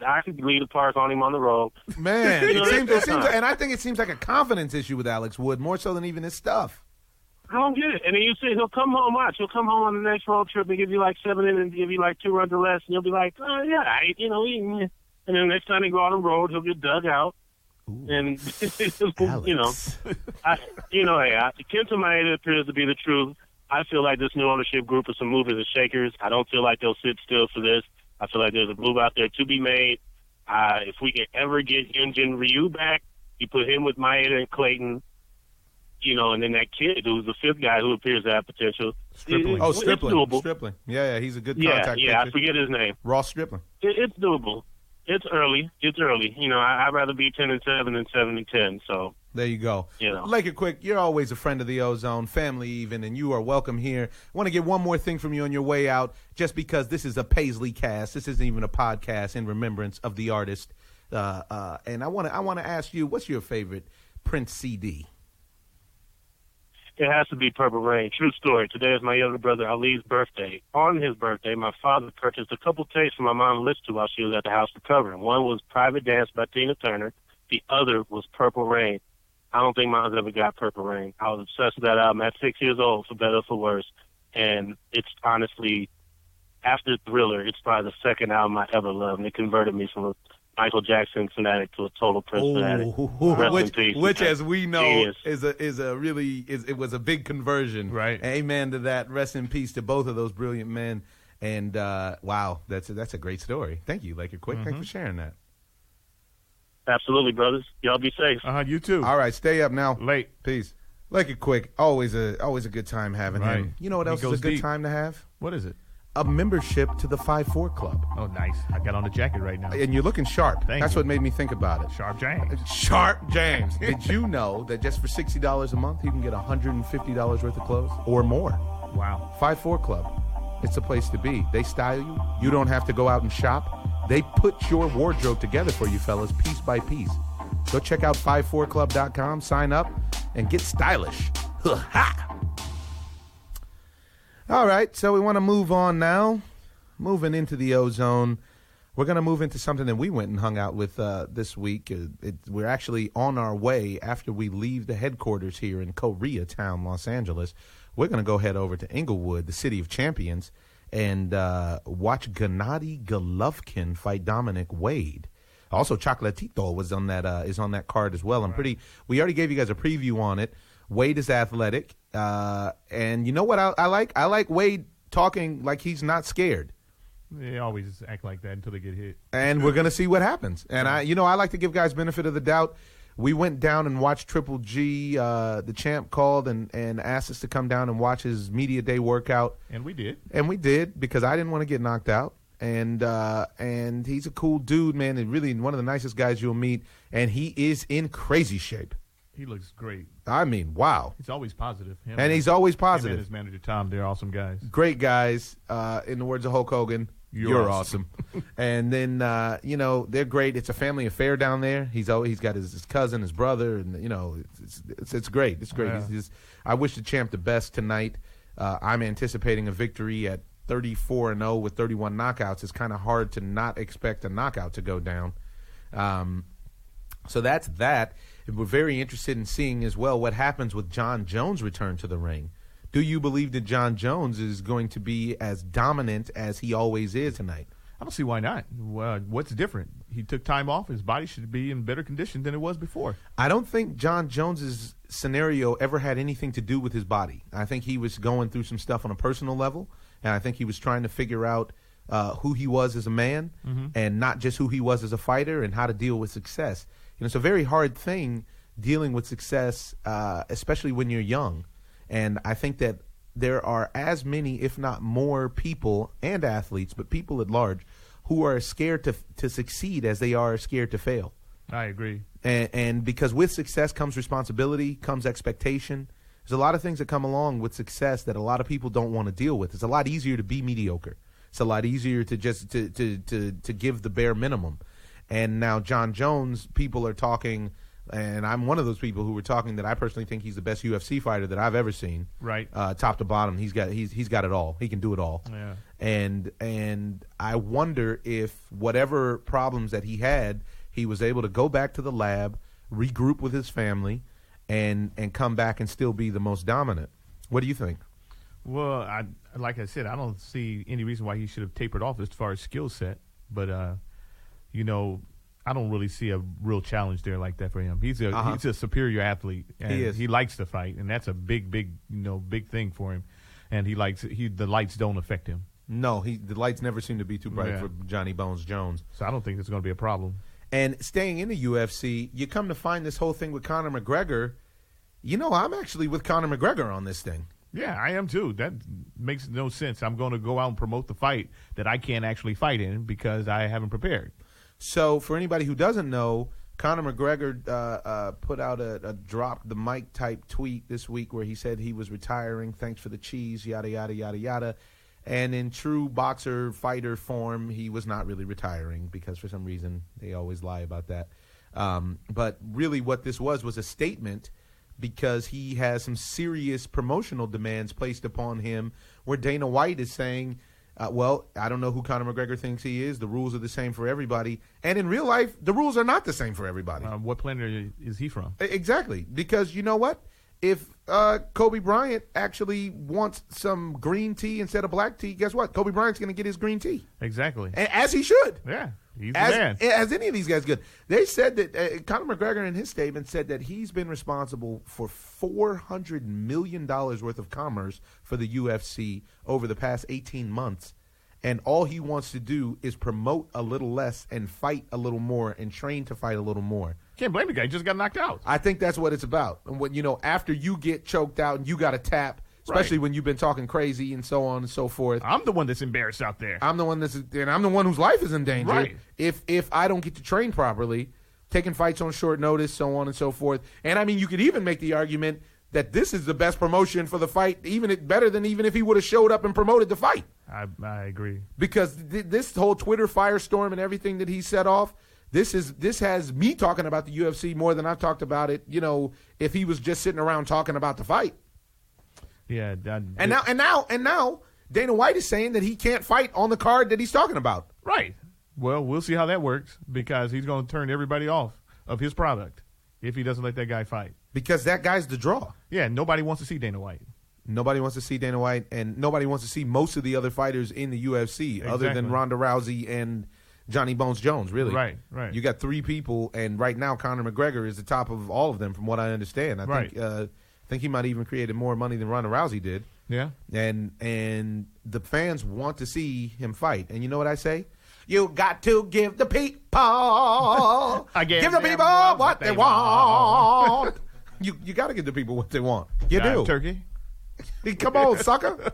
I could lead a park on him on the road. Man, it seems, and I think it seems like a confidence issue with Alex Wood, more so than even his stuff. I don't get it. And then you see he'll come home, watch. He'll come home on the next road trip and give you like 7 innings, give you like 2 runs or less, and you'll be like, oh, yeah, and then next time they go out on the road, he'll get dug out. Ooh. And, Alex. Kenta Maeda appears to be the truth. I feel like this new ownership group is some movers and shakers. I don't feel like they'll sit still for this. I feel like there's a move out there to be made. If we can ever get Hyunjin Ryu back, you put him with Maeda and Clayton, and then that kid who's the 5th guy who appears to have potential. Stripling. Stripling. Yeah, he's a good contact pitcher. I forget his name. Ross Stripling. It's doable. It's early. I'd rather be 10-7 than 7-10. So there you go. Laker Quick, you're always a friend of the Ozone family, even, and you are welcome here. I want to get one more thing from you on your way out, just because this is a Paisley cast. This isn't even a podcast in remembrance of the artist. And I want to ask you, what's your favorite Prince CD? It has to be Purple Rain. True story. Today is my younger brother Ali's birthday. On his birthday, my father purchased a couple tapes for my mom to listen to while she was at the house recovering. One was Private Dance by Tina Turner. The other was Purple Rain. I don't think mom's ever got Purple Rain. I was obsessed with that album at 6 years old, for better or for worse. And it's honestly, after Thriller, it's probably the second album I ever loved. And it converted me from a Michael Jackson fanatic to a total Prince fanatic. Rest in peace. Which, as we know, it was a big conversion. Right. Amen to that. Rest in peace to both of those brilliant men. And wow, that's a great story. Thank you, Laker Quick. Thanks for sharing that. Absolutely, brothers. Y'all be safe. You too. All right, stay up now. Late. Peace. Laker Quick, always a good time having him. You know what else is a good time to have? What is it? A membership to the 5-4 Club. Oh, nice. I got on the jacket right now. And you're looking sharp. That's what made me think about it. Sharp James. Sharp James. Did you know that just for $60 a month, you can get $150 worth of clothes or more? Wow. 5-4 Club. It's the place to be. They style you. You don't have to go out and shop. They put your wardrobe together for you, fellas, piece by piece. Go check out 54club.com, sign up, and get stylish. Ha! All right, so we want to move on now. Moving into the Ozone. We're going to move into something that we went and hung out with this week. We're actually on our way after we leave the headquarters here in Koreatown, Los Angeles. We're going to go head over to Inglewood, the city of champions, and watch Gennady Golovkin fight Dominic Wade. Also, Chocolatito is on that card as well. We already gave you guys a preview on it. Wade is athletic, and you know what I like? I like Wade talking like he's not scared. They always act like that until they get hit. And we're going to see what happens. And I like to give guys benefit of the doubt. We went down and watched Triple G. The champ called and asked us to come down and watch his media day workout. And we did. Because I didn't want to get knocked out. And he's a cool dude, man, and really one of the nicest guys you'll meet. And he is in crazy shape. He looks great. I mean, wow. He's always positive. He's always positive. Him and his manager, Tom, they're awesome guys. Great guys. In the words of Hulk Hogan, you're awesome. And then, they're great. It's a family affair down there. He's got his cousin, his brother, and, it's great. It's great. Yeah. I wish the champ the best tonight. I'm anticipating a victory at 34-0 with 31 knockouts. It's kind of hard to not expect a knockout to go down. So that's that. We're very interested in seeing as well what happens with John Jones' return to the ring. Do you believe that John Jones is going to be as dominant as he always is tonight? I don't see why not. What's different? He took time off. His body should be in better condition than it was before. I don't think John Jones's scenario ever had anything to do with his body. I think he was going through some stuff on a personal level, and I think he was trying to figure out who he was as a man and not just who he was as a fighter and how to deal with success. It's a very hard thing dealing with success, especially when you're young. And I think that there are as many, if not more, people and athletes, but people at large, who are scared to succeed as they are scared to fail. I agree. And because with success comes responsibility, comes expectation. There's a lot of things that come along with success that a lot of people don't want to deal with. It's a lot easier to be mediocre. It's a lot easier to just to give the bare minimum. And now John Jones, people are talking and I'm one of those people who were talking that I personally think he's the best UFC fighter that I've ever seen. Right. Top to bottom, he's got it all. He can do it all. Yeah. And I wonder if whatever problems that he had, he was able to go back to the lab, regroup with his family, and come back and still be the most dominant. What do you think? Well, like I said, I don't see any reason why he should have tapered off as far as skill set. But, I don't really see a real challenge there like that for him. He's a superior athlete. And he is. He likes to fight, and that's a big thing for him. And the lights don't affect him. No, the lights never seem to be too bright for Johnny Bones Jones. So I don't think it's going to be a problem. And staying in the UFC, you come to find this whole thing with Conor McGregor. I'm actually with Conor McGregor on this thing. Yeah, I am too. That makes no sense. I'm going to go out and promote the fight that I can't actually fight in because I haven't prepared. So for anybody who doesn't know, Conor McGregor put out a drop the mic type tweet this week where he said he was retiring. Thanks for the cheese, yada, yada, yada, yada. And in true boxer fighter form, he was not really retiring because for some reason they always lie about that. But really what this was a statement because he has some serious promotional demands placed upon him where Dana White is saying, well, I don't know who Conor McGregor thinks he is. The rules are the same for everybody. And in real life, the rules are not the same for everybody. What planet is he from? Exactly. Because you know what? If Kobe Bryant actually wants some green tea instead of black tea, guess what? Kobe Bryant's going to get his green tea. Exactly. As he should. Yeah. He's the man. As any of these guys good. They said that Conor McGregor in his statement said that he's been responsible for $400 million worth of commerce for the UFC over the past 18 months. And all he wants to do is promote a little less and fight a little more and train to fight a little more. Can't blame the guy. He just got knocked out. I think that's what it's about. And when, after you get choked out and you got to tap, especially when you've been talking crazy and so on and so forth. I'm the one that's embarrassed out there. I'm the one whose life is in danger. Right. If I don't get to train properly, taking fights on short notice, so on and so forth. And I mean, you could even make the argument that this is the best promotion for the fight, better than even if he would have showed up and promoted the fight. I agree. Because this whole Twitter firestorm and everything that he set off, this has me talking about the UFC more than I've talked about it, if he was just sitting around talking about the fight. Yeah. And now Dana White is saying that he can't fight on the card that he's talking about. Right. Well, we'll see how that works because he's going to turn everybody off of his product if he doesn't let that guy fight. Because that guy's the draw. Yeah, nobody wants to see Dana White. Nobody wants to see Dana White, and nobody wants to see most of the other fighters in the UFC other than Ronda Rousey and Johnny Bones Jones, really. Right. You got three people, and right now Conor McGregor is the top of all of them from what I understand. I think he might even created more money than Ronda Rousey did. Yeah. And the fans want to see him fight. And you know what I say? You got to give the people give the people what they want. You got to give the people what they want. You do. Turkey. Come on, sucker.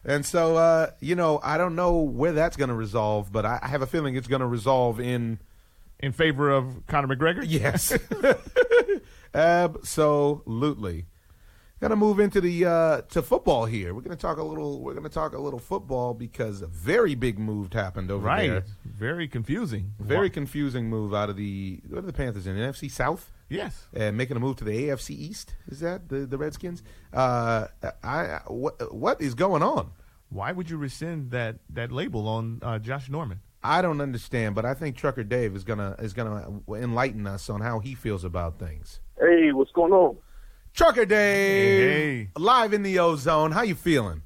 And so, I don't know where that's going to resolve, but I have a feeling it's going to resolve in favor of Conor McGregor? Yes. Absolutely. Going to move into the to football here. We're going to talk a little football because a very big move happened over there. Right. Very confusing. Very confusing move out of what are the Panthers in? NFC South? Yes. Making a move to the AFC East. Is that the Redskins? What is going on? Why would you rescind that label on Josh Norman? I don't understand, but I think Trucker Dave is gonna enlighten us on how he feels about things. Hey, what's going on? Trucker Dave, hey. Live in the OZone. How you feeling?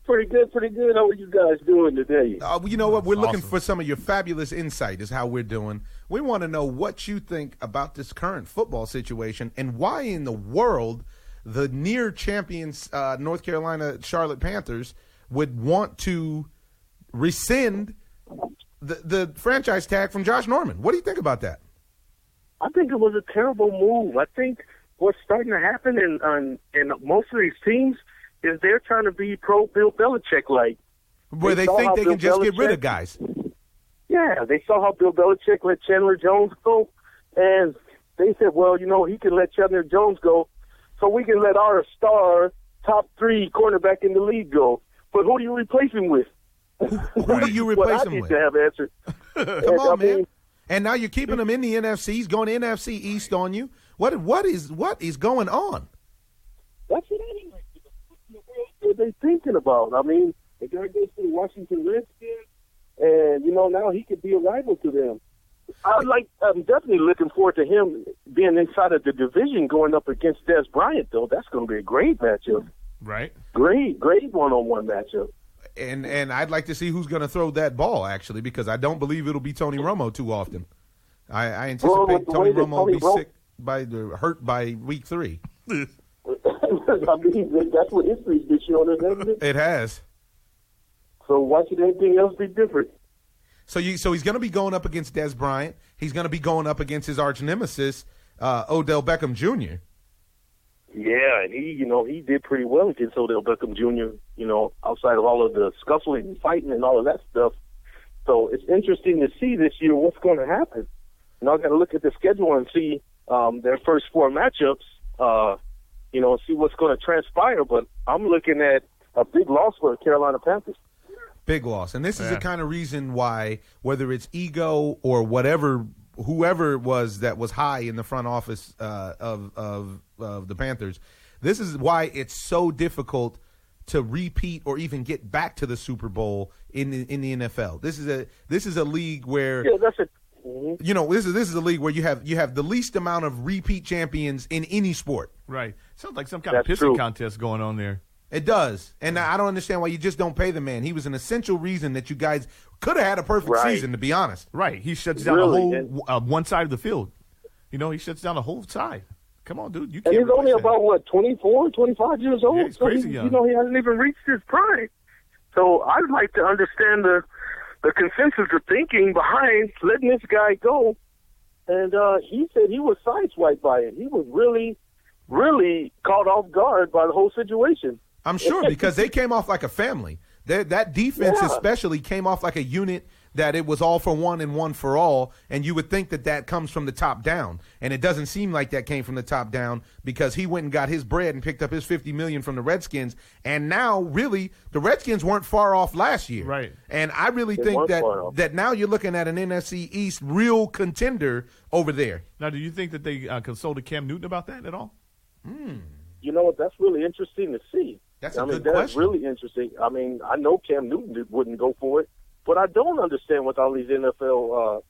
Pretty good. How are you guys doing today? You know what? We're looking awesome. for some of your fabulous insight is how we're doing. We want to know what you think about this current football situation and why in the world the near champions North Carolina Charlotte Panthers would want to rescind the franchise tag from Josh Norman. What do you think about that? I think it was a terrible move. I think what's starting to happen in most of these teams is they're trying to be pro Bill Belichick like. Where they think they can just get rid of guys. Yeah, they saw how Bill Belichick let Chandler Jones go, and they said, well, he can let Chandler Jones go, so we can let our star top 3 cornerback in the league go. But who do you replace him with? Who do you replace him with? I need to have answers. Come on, man. And now you're keeping him in the NFC. He's going to NFC East on you. What is going on? That's what I mean. What are they thinking about? I mean, the guy goes to the Washington Redskins, and now he could be a rival to them. I'm definitely looking forward to him being inside of the division going up against Des Bryant, though. That's going to be a great matchup. Right. Great one-on-one matchup. And I'd like to see who's going to throw that ball, actually, because I don't believe it'll be Tony Romo too often. I anticipate Tony Romo will be hurt by week 3. I mean, that's what history's been showing us, hasn't it? It has. So why should anything else be different? So he's going to be going up against Des Bryant. He's going to be going up against his arch nemesis, Odell Beckham Jr. Yeah, and he did pretty well against Odell Beckham Jr., outside of all of the scuffling and fighting and all of that stuff. So it's interesting to see this year what's going to happen. I got to look at the schedule and see their first 4 matchups, see what's going to transpire. But I'm looking at a big loss for the Carolina Panthers. Big loss. And this is the kind of reason why, whether it's ego or whoever it was that was high in the front office of the Panthers, this is why it's so difficult to repeat or even get back to the Super Bowl in the NFL. This is a league where this is a league where you have the least amount of repeat champions in any sport. Right. Sounds like some kind of pissing contest going on there. It does. And I don't understand why you just don't pay the man. He was an essential reason that you guys could have had a perfect season, to be honest. Right. He shuts down the whole one side of the field. He shuts down the whole side. Come on, dude. You can't. And he's only about, 24, 25 years old? Yeah, he's crazy young. He hasn't even reached his prime. So I'd like to understand the consensus of thinking behind letting this guy go. And he said he was sideswiped by it. He was really, really caught off guard by the whole situation. I'm sure, because they came off like a family. That defense especially came off like a unit, that it was all for one and one for all, and you would think that comes from the top down. And it doesn't seem like that came from the top down, because he went and got his bread and picked up his $50 million from the Redskins. And now, really, the Redskins weren't far off last year. Right. And I really think that now you're looking at an NFC East real contender over there. Now, do you think that they consulted Cam Newton about that at all? That's really interesting to see. That's a good question. That's really interesting. I mean, I know Cam Newton wouldn't go for it, but I don't understand with all these NFL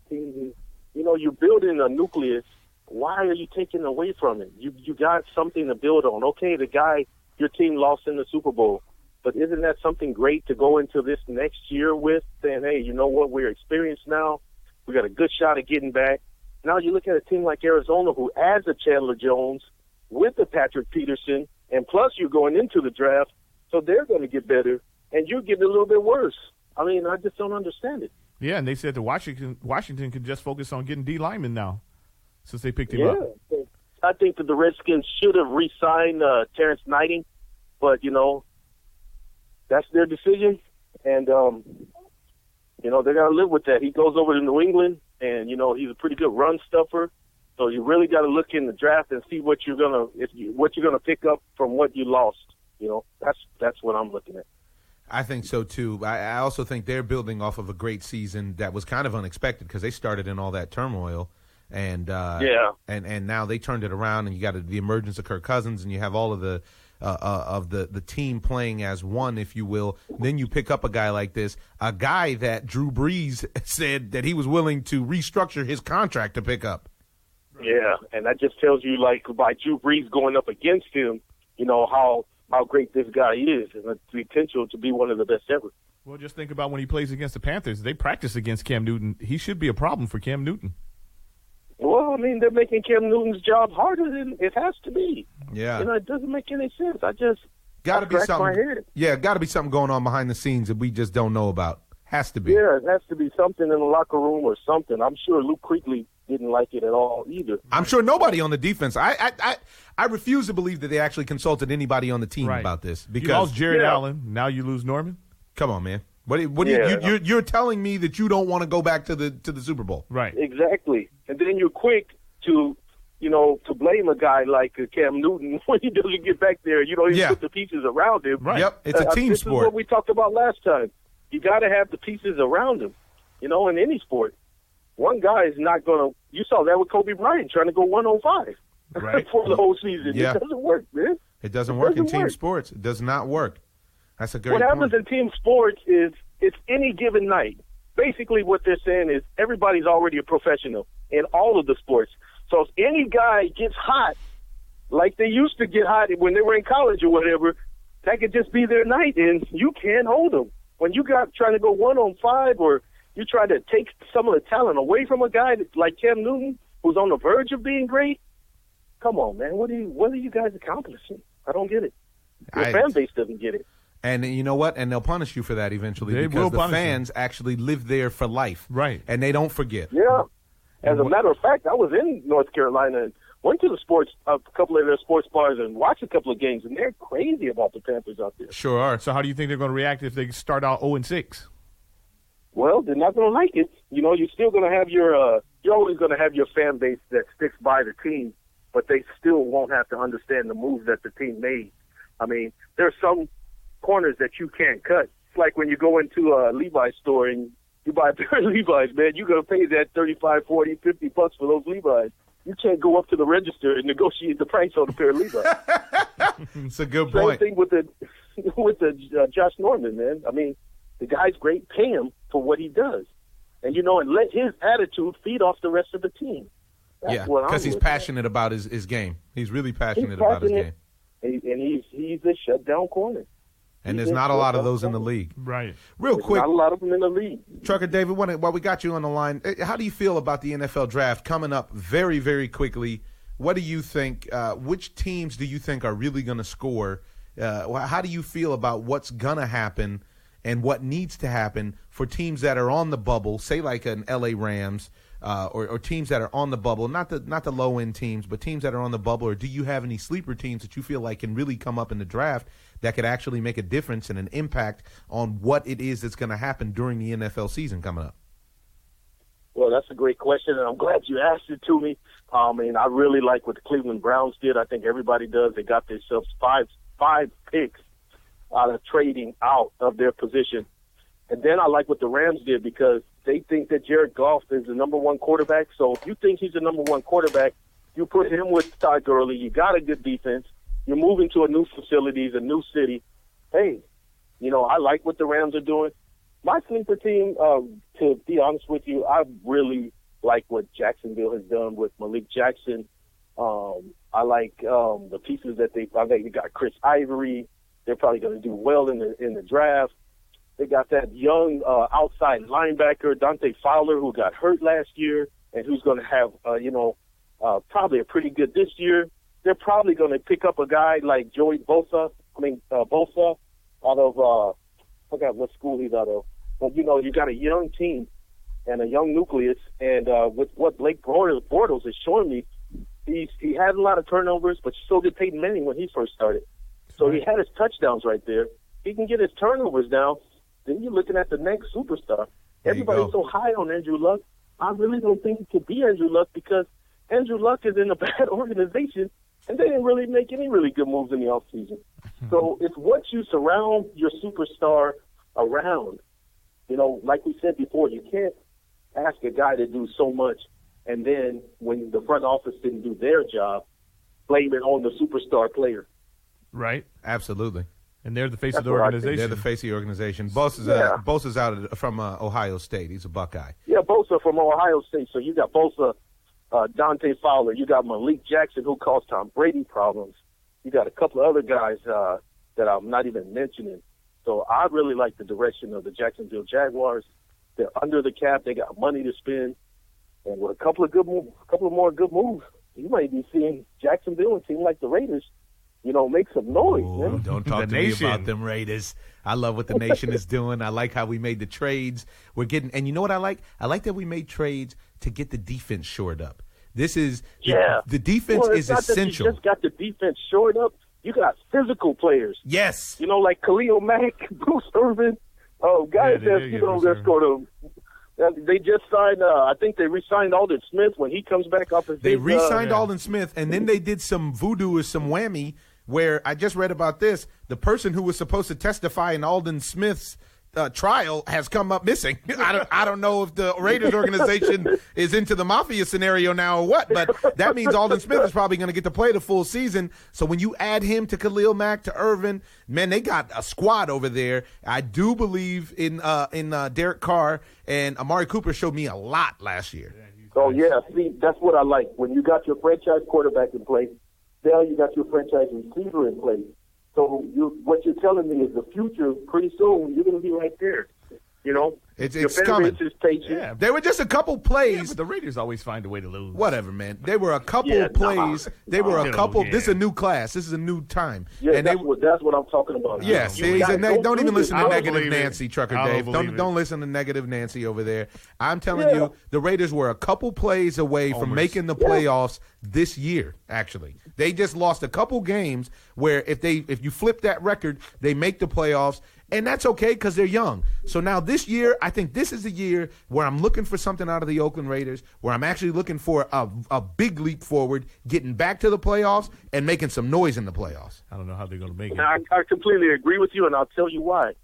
teams. You're building a nucleus. Why are you taking away from it? You got something to build on. Okay, the guy your team lost in the Super Bowl, but isn't that something great to go into this next year with, saying, hey, you know what, we're experienced now. We got a good shot at getting back. Now you look at a team like Arizona who adds a Chandler Jones with a Patrick Peterson, and plus you're going into the draft, so they're going to get better, and you're getting a little bit worse. I mean, I just don't understand it. Yeah, and they said that Washington could just focus on getting D linemen now, since they picked him up. Yeah, I think that the Redskins should have re-signed Terrence Knighting, but, that's their decision, and, they got to live with that. He goes over to New England, and, he's a pretty good run stuffer. So you really got to look in the draft and see what you're gonna pick up from what you lost. That's what I'm looking at. I think so too. I also think they're building off of a great season that was kind of unexpected, because they started in all that turmoil, and and now they turned it around, and you got the emergence of Kirk Cousins, and you have all of the team playing as one, if you will. Then you pick up a guy like this, a guy that Drew Brees said that he was willing to restructure his contract to pick up. Yeah, and that just tells you, by Drew Brees going up against him, how great this guy is, and the potential to be one of the best ever. Well, just think about when he plays against the Panthers. They practice against Cam Newton. He should be a problem for Cam Newton. Well, I mean, they're making Cam Newton's job harder than it has to be. Yeah. It doesn't make any sense. Got to be something. Yeah, got to be something going on behind the scenes that we just don't know about. Has to be. Yeah, it has to be something in the locker room or something. I'm sure Luke Kuechly didn't like it at all either. I'm sure nobody on the defense. I refuse to believe that they actually consulted anybody on the team about this. Because you lost Jared Allen, now you lose Norman. Come on, man. You're telling me that you don't want to go back to the Super Bowl, right? Exactly. And then you're quick to blame a guy like Cam Newton when he doesn't get back there. You put the pieces around him. Right. Yep. It's a team sport. This is what we talked about last time. You got to have the pieces around him. In any sport. one guy is not going to – you saw that with Kobe Bryant trying to go 105 for the whole season. Yeah. It doesn't work, man. It doesn't work in team sports. It does not work. That's a great What happens point. in team sports is it's any given night. Basically what they're saying is everybody's already a professional in all of the sports. So if any guy gets hot, like they used to get hot when they were in college or whatever, that could just be their night, and you can't hold them. When you got trying to go 1-on-5 or you try to take some of the talent away from a guy like Cam Newton, who's on the verge of being great, come on, man. What are you guys accomplishing? I don't get it. Your fan base doesn't get it. And you know what? And they'll punish you for that eventually because the fans actually live there for life. Right. And they don't forget. Yeah. As a matter of fact, I was in North Carolina and went to a couple of their sports bars and watched a couple of games, and they're crazy about the Panthers out there. Sure are. So how do you think they're going to react if they start out 0-6? Well, they're not going to like it. You know, you're still going to have you're always going to have your fan base that sticks by the team, but they still won't have to understand the moves that the team made. I mean, there's some corners that you can't cut. It's like when you go into a Levi's store and you buy a pair of Levi's, man, you're going to pay that $35, $40, $50 for those Levi's. You can't go up to the register and negotiate the price on a pair of Levi's. It's a good Same point. thing with the Josh Norman, man. I mean, the guy's great. Pay him for what he does. And, and let his attitude feed off the rest of the team. That's because he's passionate about his game. He's really passionate about his game. And he's a shutdown corner. And there's not a lot of those in the league. Right. Real quick. Not a lot of them in the league. Trucker David, while we got you on the line, how do you feel about the NFL draft coming up very, very quickly? What do you think? Which teams do you think are really going to score? How do you feel about what's going to happen and what needs to happen for teams that are on the bubble, say like an LA Rams, or teams that are on the bubble, not the low-end teams, but teams that are on the bubble? Or do you have any sleeper teams that you feel like can really come up in the draft that could actually make a difference and an impact on what it is that's going to happen during the NFL season coming up? Well, that's a great question, and I'm glad you asked it to me. I really like what the Cleveland Browns did. I think everybody does. They got themselves five picks out of trading out of their position. And then I like what the Rams did because they think that Jared Goff is the number one quarterback. So if you think he's the number one quarterback, you put him with Todd Gurley. You got a good defense. You're moving to a new facilities, a new city. Hey, I like what the Rams are doing. My sleeper team, to be honest with you, I really like what Jacksonville has done with Malik Jackson. I like the pieces that they got. Chris Ivory. They're probably going to do well in the draft. They got that young outside linebacker, Dante Fowler, who got hurt last year and who's going to have, probably a pretty good this year. They're probably going to pick up a guy like Joey Bosa out of, I forgot what school he's out of. But, you got a young team and a young nucleus. And with what Blake Bortles is showing me, he had a lot of turnovers, but so did Peyton Manning when he first started. So he had his touchdowns right there. He can get his turnovers down. Then you're looking at the next superstar. Everybody's so high on Andrew Luck. I really don't think it could be Andrew Luck because Andrew Luck is in a bad organization, and they didn't really make any really good moves in the offseason. So it's what you surround your superstar around. Like we said before, you can't ask a guy to do so much, and then when the front office didn't do their job, blame it on the superstar player. Right. Absolutely. And they're the face of the organization. They're the face of the organization. Bosa's out from Ohio State. He's a Buckeye. Yeah, Bosa from Ohio State. So you got Bosa, Dante Fowler. You got Malik Jackson, who caused Tom Brady problems. You got a couple of other guys that I'm not even mentioning. So I really like the direction of the Jacksonville Jaguars. They're under the cap. They got money to spend. And with a couple of more good moves, you might be seeing Jacksonville and team like the Raiders, make some noise. Man. Don't talk to me about them Raiders. I love what the nation is doing. I like how we made the trades. And you know what I like? I like that we made trades to get the defense shored up. This is the defense is essential. You just got the defense shored up. You got physical players. Yes. Like Khalil Mack, Bruce Irvin, guys that's going to. They just signed. I think they re-signed Aldon Smith when he comes back up. They re-signed Aldon Smith, and then they did some voodoo or some whammy. Where I just read about this, the person who was supposed to testify in Aldon Smith's trial has come up missing. I don't know if the Raiders organization is into the mafia scenario now or what, but that means Aldon Smith is probably going to get to play the full season. So when you add him to Khalil Mack, to Irvin, man, they got a squad over there. I do believe in Derek Carr, and Amari Cooper showed me a lot last year. Oh, yeah. See, that's what I like. When you got your franchise quarterback in place, now you got your franchise receiver in place. So what you're telling me is the future, pretty soon, you're going to be right there. You know? It's coming. Yeah. There were just a couple plays. Yeah, but the Raiders always find a way to lose. Whatever, man. There were a couple plays. They were a couple. This is a new class. This is a new time. Yeah, and that's what I'm talking about. Yeah, see, don't even listen to negative Nancy, Trucker Dave. Don't listen to negative Nancy over there. I'm telling you, the Raiders were a couple plays away from making the playoffs this year, actually. They just lost a couple games where if you flip that record, they make the playoffs. And that's okay because they're young. So now this year, I think this is the year where I'm looking for something out of the Oakland Raiders, where I'm actually looking for a big leap forward, getting back to the playoffs and making some noise in the playoffs. I don't know how they're going to make it. I completely agree with you, and I'll tell you why.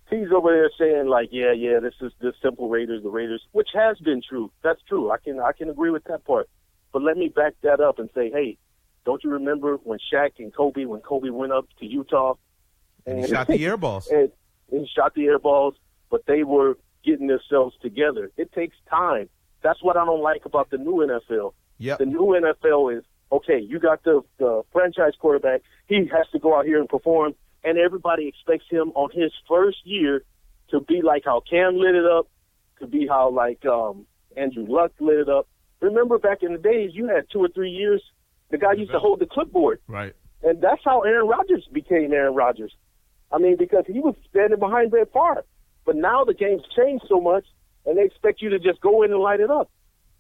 He's over there saying, like, this is the simple Raiders, the Raiders, which has been true. That's true. I can agree with that part. But let me back that up and say, hey, don't you remember when Shaq and Kobe, when Kobe went up to Utah, and he shot the air balls. And he shot the air balls, but they were getting themselves together. It takes time. That's what I don't like about the new NFL. Yep. The new NFL is, okay, you got the franchise quarterback. He has to go out here and perform, and everybody expects him on his first year to be like how Cam lit it up, to be how like Andrew Luck lit it up. Remember back in the days, you had 2 or 3 years, the guy used to hold the clipboard. Right. And that's how Aaron Rodgers became Aaron Rodgers. I mean, because he was standing behind Brett Favre. But now the game's changed so much, and they expect you to just go in and light it up.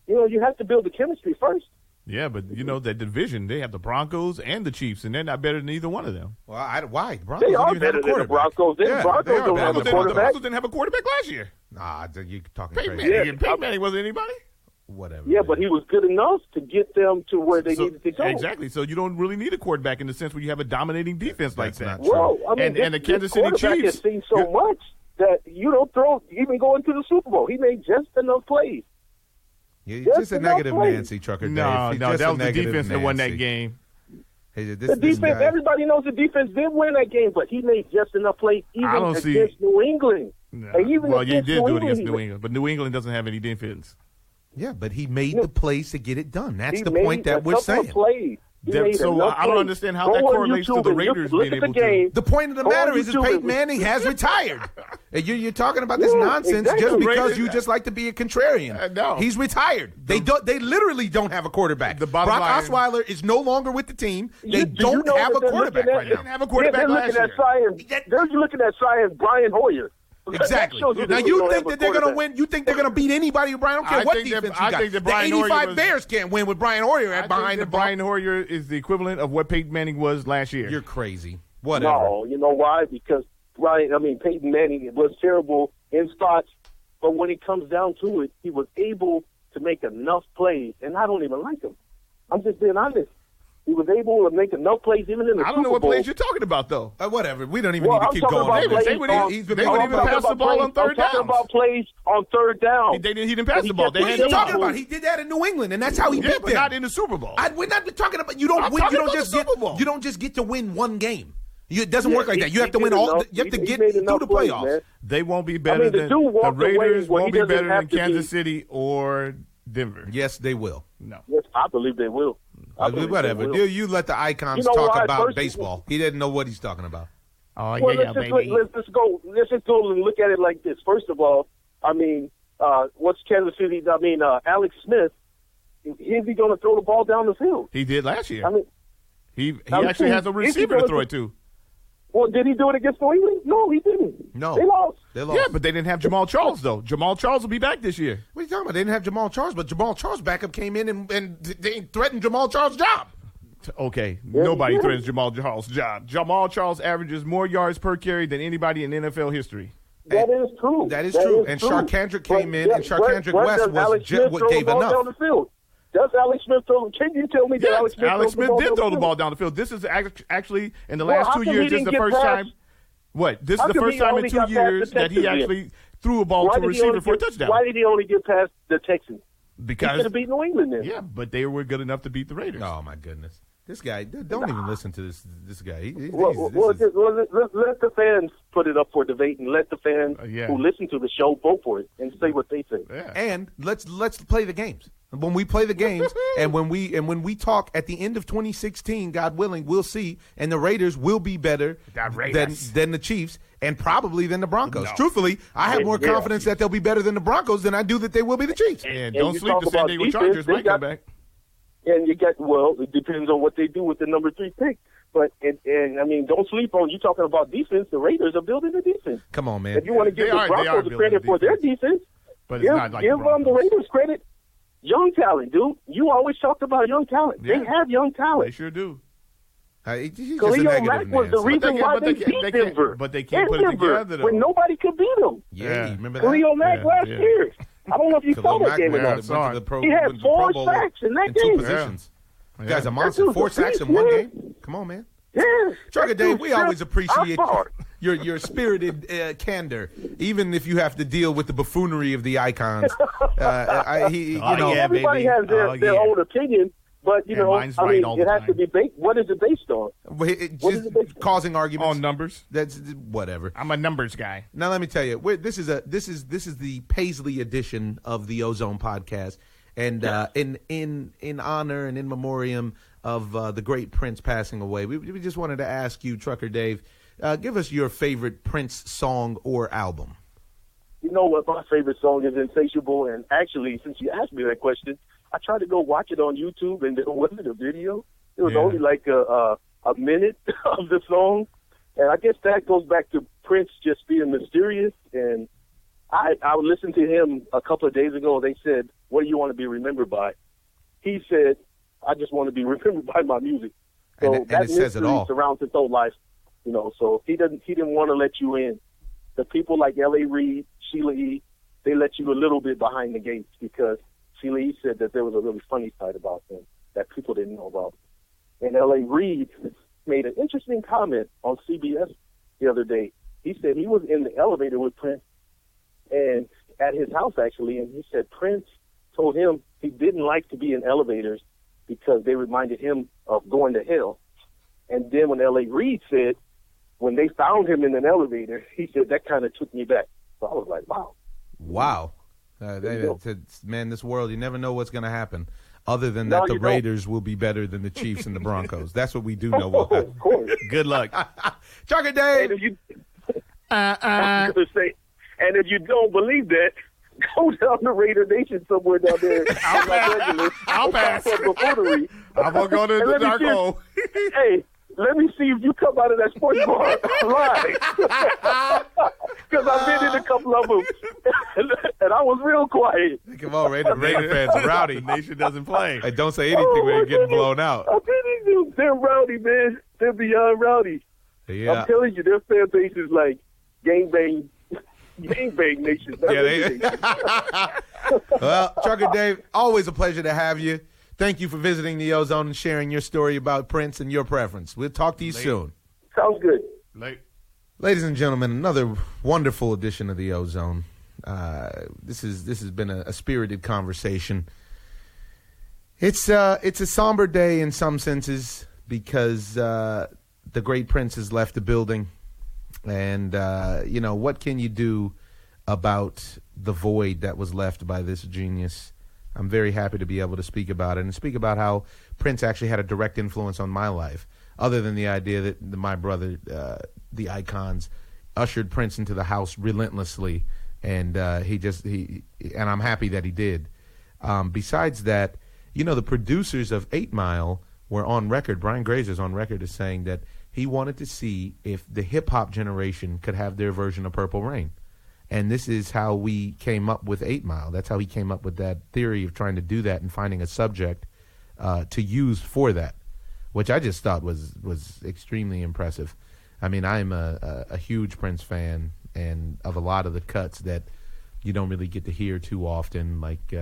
You know, you have to build the chemistry first. Yeah, but, you know, that division, they have the Broncos and the Chiefs, and they're not better than either one of them. Well, why? The Broncos they are better than the Broncos. The Broncos don't have a quarterback. The Broncos didn't have a quarterback last year. Nah, you're talking Peyton crazy. Manning. Peyton Manning wasn't anybody. Whatever. Yeah, but he was good enough to get them to where they needed to go. Exactly. So you don't really need a quarterback in the sense where you have a dominating defense like that. Well, I mean, and the Kansas City quarterback Chiefs has seen so much that you don't throw even going to the Super Bowl. He made just enough plays. Yeah, just a negative Nancy, Trucker Dave. No, that was the defense that won that game. Hey, the defense, everybody knows the defense did win that game, but he made just enough plays even against New England. No. And even well, you did do it against New England, but New England doesn't have any defense. Yeah, but he made the plays to get it done. That's the point that we're saying. So I don't understand how that correlates to the Raiders being able to. The point of the matter is Peyton Manning has retired. And you're talking about this nonsense just because you just like to be a contrarian. No. He's retired. They literally don't have a quarterback. Brock Osweiler is no longer with the team. They don't have a quarterback right now. They didn't have a quarterback last year. They're looking at Brian Hoyer. Exactly. Now you think that they're going to win? You think they're going to beat anybody with Brian? I don't care what defense you got. I think that the 85 Bears can't win with Brian Hoyer behind the ball. Brian Hoyer is the equivalent of what Peyton Manning was last year. You're crazy. Whatever. No, you know why? Because Peyton Manning was terrible in spots, but when it comes down to it, he was able to make enough plays, and I don't even like him. I'm just being honest. He was able to make enough plays even in the Super Bowl. I don't know what plays you're talking about, though. Whatever. We don't even need to keep going. They wouldn't even pass the ball on third down. I'm talking about plays on third down. He didn't pass the ball. What are you talking about? He did that in New England, and that's how he beat them. But not in the Super Bowl. We're not talking about you don't win. You don't just get to win one game. It doesn't work like that. You have to win all. You have to get through the playoffs. Man. They won't be better than the Raiders. Won't be better than Kansas City or Denver. Yes, they will. No. Yes, I believe they will. Whatever. You let the icons talk about baseball. He didn't know what he's talking about. Oh, baby. Let's just go and look at it like this. First of all, what's Kansas City? Alex Smith. Is he going to throw the ball down the field? He did last year. He actually has a receiver to throw it to. Well, did he do it against New England? No, he didn't. No. They lost. Yeah, but they didn't have Jamal Charles, though. Jamal Charles will be back this year. What are you talking about? They didn't have Jamal Charles, but Jamal Charles' backup came in and they threatened Jamal Charles' job. Okay, nobody threatens Jamal Charles' job. Jamal Charles averages more yards per carry than anybody in NFL history. That is true. That is true. And Sharkandrick came in, and Sharkandrick West was what gave enough. Down the field? Does Alex Smith throw? Can you tell me that Alex Smith did throw the ball down the field? This is actually in the last 2 years. This is the first time. What? This is the first time in 2 years that he actually threw a ball to a receiver for a touchdown. Why did he only get past the Texans? Because he could have beat New England then. Yeah, but they were good enough to beat the Raiders. Oh, my goodness. This guy, don't even listen to this guy. Let the fans put it up for debate, and let the fans who listen to the show vote for it and say what they think. Yeah. And let's play the games. When we play the games, and when we talk at the end of 2016, God willing, we'll see, and the Raiders will be better than the Chiefs, and probably than the Broncos. No. Truthfully, I have more confidence that they'll be better than the Broncos than I do that they will be the Chiefs. And don't sleep, the San Diego Chargers might come back. And it depends on what they do with the number 3 pick. But and I mean, don't sleep on you talking about defense. The Raiders are building a defense. Come on, man. If you want to give the Broncos credit for their defense, but it's not like give the Raiders credit. Young talent, dude. You always talked about young talent. Yeah. They have young talent. They sure do. Khalil Mack was the reason why they beat Denver. But they can't put it together, though. When nobody could beat them. Yeah, you remember that? Khalil Mack last year. I don't know if you saw that game or not. He had 4 sacks in that game. 2 positions. You guys are monsters. 4 sacks in 1 game. Come on, man. Yeah. Trucker Dave, we always appreciate your spirited candor, even if you have to deal with the buffoonery of the icons. Everybody has their own opinion, but it has to be based. What is it based on? Causing arguments on numbers. That's whatever. I'm a numbers guy. Now let me tell you, this is the Paisley edition of the Ozone podcast. And in honor and in memoriam of the great Prince passing away, we just wanted to ask you, Trucker Dave, give us your favorite Prince song or album. You know what? My favorite song is Insatiable. And actually, since you asked me that question, I tried to go watch it on YouTube, and there wasn't a video. It was only like a minute of the song. And I guess that goes back to Prince just being mysterious. And I listened to him a couple of days ago. They said, what do you want to be remembered by? He said, I just want to be remembered by my music. So and that it says it all. Surrounds his whole life, so he didn't want to let you in. The people like L.A. Reid, Sheila E., they let you a little bit behind the gates because Sheila E. said that there was a really funny side about him that people didn't know about. And L.A. Reid made an interesting comment on CBS the other day. He said he was in the elevator with Prince and at his house, actually, and he said Prince told him he didn't like to be in elevators because they reminded him of going to hell. And then when L.A. Reid said, when they found him in an elevator, he said, that kind of took me back. So I was like, wow. Wow. Man, this world, you never know what's going to happen. Other than that, the Raiders will be better than the Chiefs and the Broncos. That's what we do know. Of course. Good luck. Trucker Dave. I was going to say, and if you don't believe that, go down to Raider Nation somewhere down there. I'll pass. I'm going to go to the dark hole. Hey, let me see if you come out of that sports bar alive. Because I've been in a couple of them, and I was real quiet. Come on, Raider fans are rowdy. The nation doesn't play. Hey, don't say anything when you're getting blown out. I've been in them. They're rowdy, man. They're beyond rowdy. Yeah. I'm telling you, their fan base is like gangbang nation. Well, Trucker Dave, always a pleasure to have you. Thank you for visiting the Ozone and sharing your story about Prince and your preference. We'll talk to you soon. Sounds good. Ladies and gentlemen, another wonderful edition of the Ozone. This has been a spirited conversation. It's a somber day in some senses because the great Prince has left the building. And, what can you do about the void that was left by this genius? I'm very happy to be able to speak about it and speak about how Prince actually had a direct influence on my life, other than the idea that my brother, the Icons, ushered Prince into the house relentlessly, and and I'm happy that he did. Besides that, the producers of 8 Mile were on record. Brian Grazer's on record as saying that he wanted to see if the hip-hop generation could have their version of Purple Rain. And this is how we came up with 8 Mile. That's how he came up with that theory of trying to do that and finding a subject to use for that, which I just thought was extremely impressive. I mean, I'm a huge Prince fan, and of a lot of the cuts that you don't really get to hear too often, like,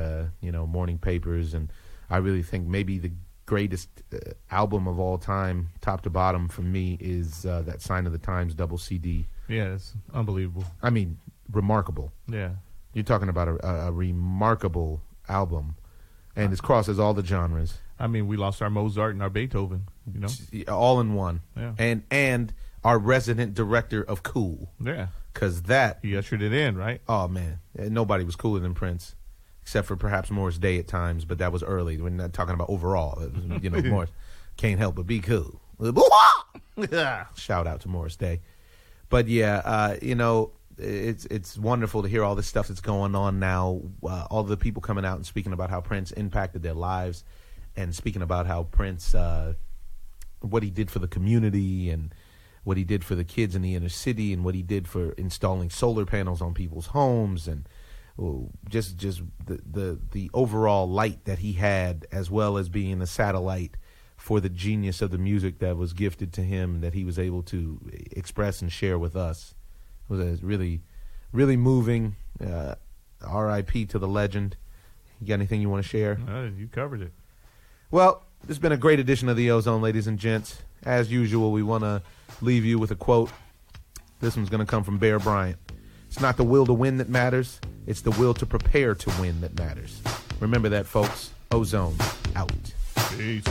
Morning Papers. And I really think maybe the greatest album of all time, top to bottom, for me, is that Sign of the Times double CD Yeah, it's unbelievable. I mean, remarkable. Yeah. You're talking about a remarkable album, and it crosses all the genres. I mean, we lost our Mozart and our Beethoven, you know? All in one. Yeah. And our resident director of cool. Yeah. Because that... He ushered it in, right? Oh, man. Nobody was cooler than Prince, except for perhaps Morris Day at times, but that was early. We're not talking about overall. It was, you know, Morris can't help but be cool. Shout out to Morris Day. But, yeah, you know, it's wonderful to hear all this stuff that's going on now. All the people coming out and speaking about how Prince impacted their lives and speaking about how Prince, what he did for the community and what he did for the kids in the inner city and what he did for installing solar panels on people's homes and just the overall light that he had, as well as being a satellite for the genius of the music that was gifted to him that he was able to express and share with us. It was really, really moving. R.I.P. to the legend. You got anything you want to share? You covered it. Well, this has been a great edition of the Ozone, ladies and gents. As usual, we want to leave you with a quote. This one's going to come from Bear Bryant. It's not the will to win that matters. It's the will to prepare to win that matters. Remember that, folks. Ozone out. Peace.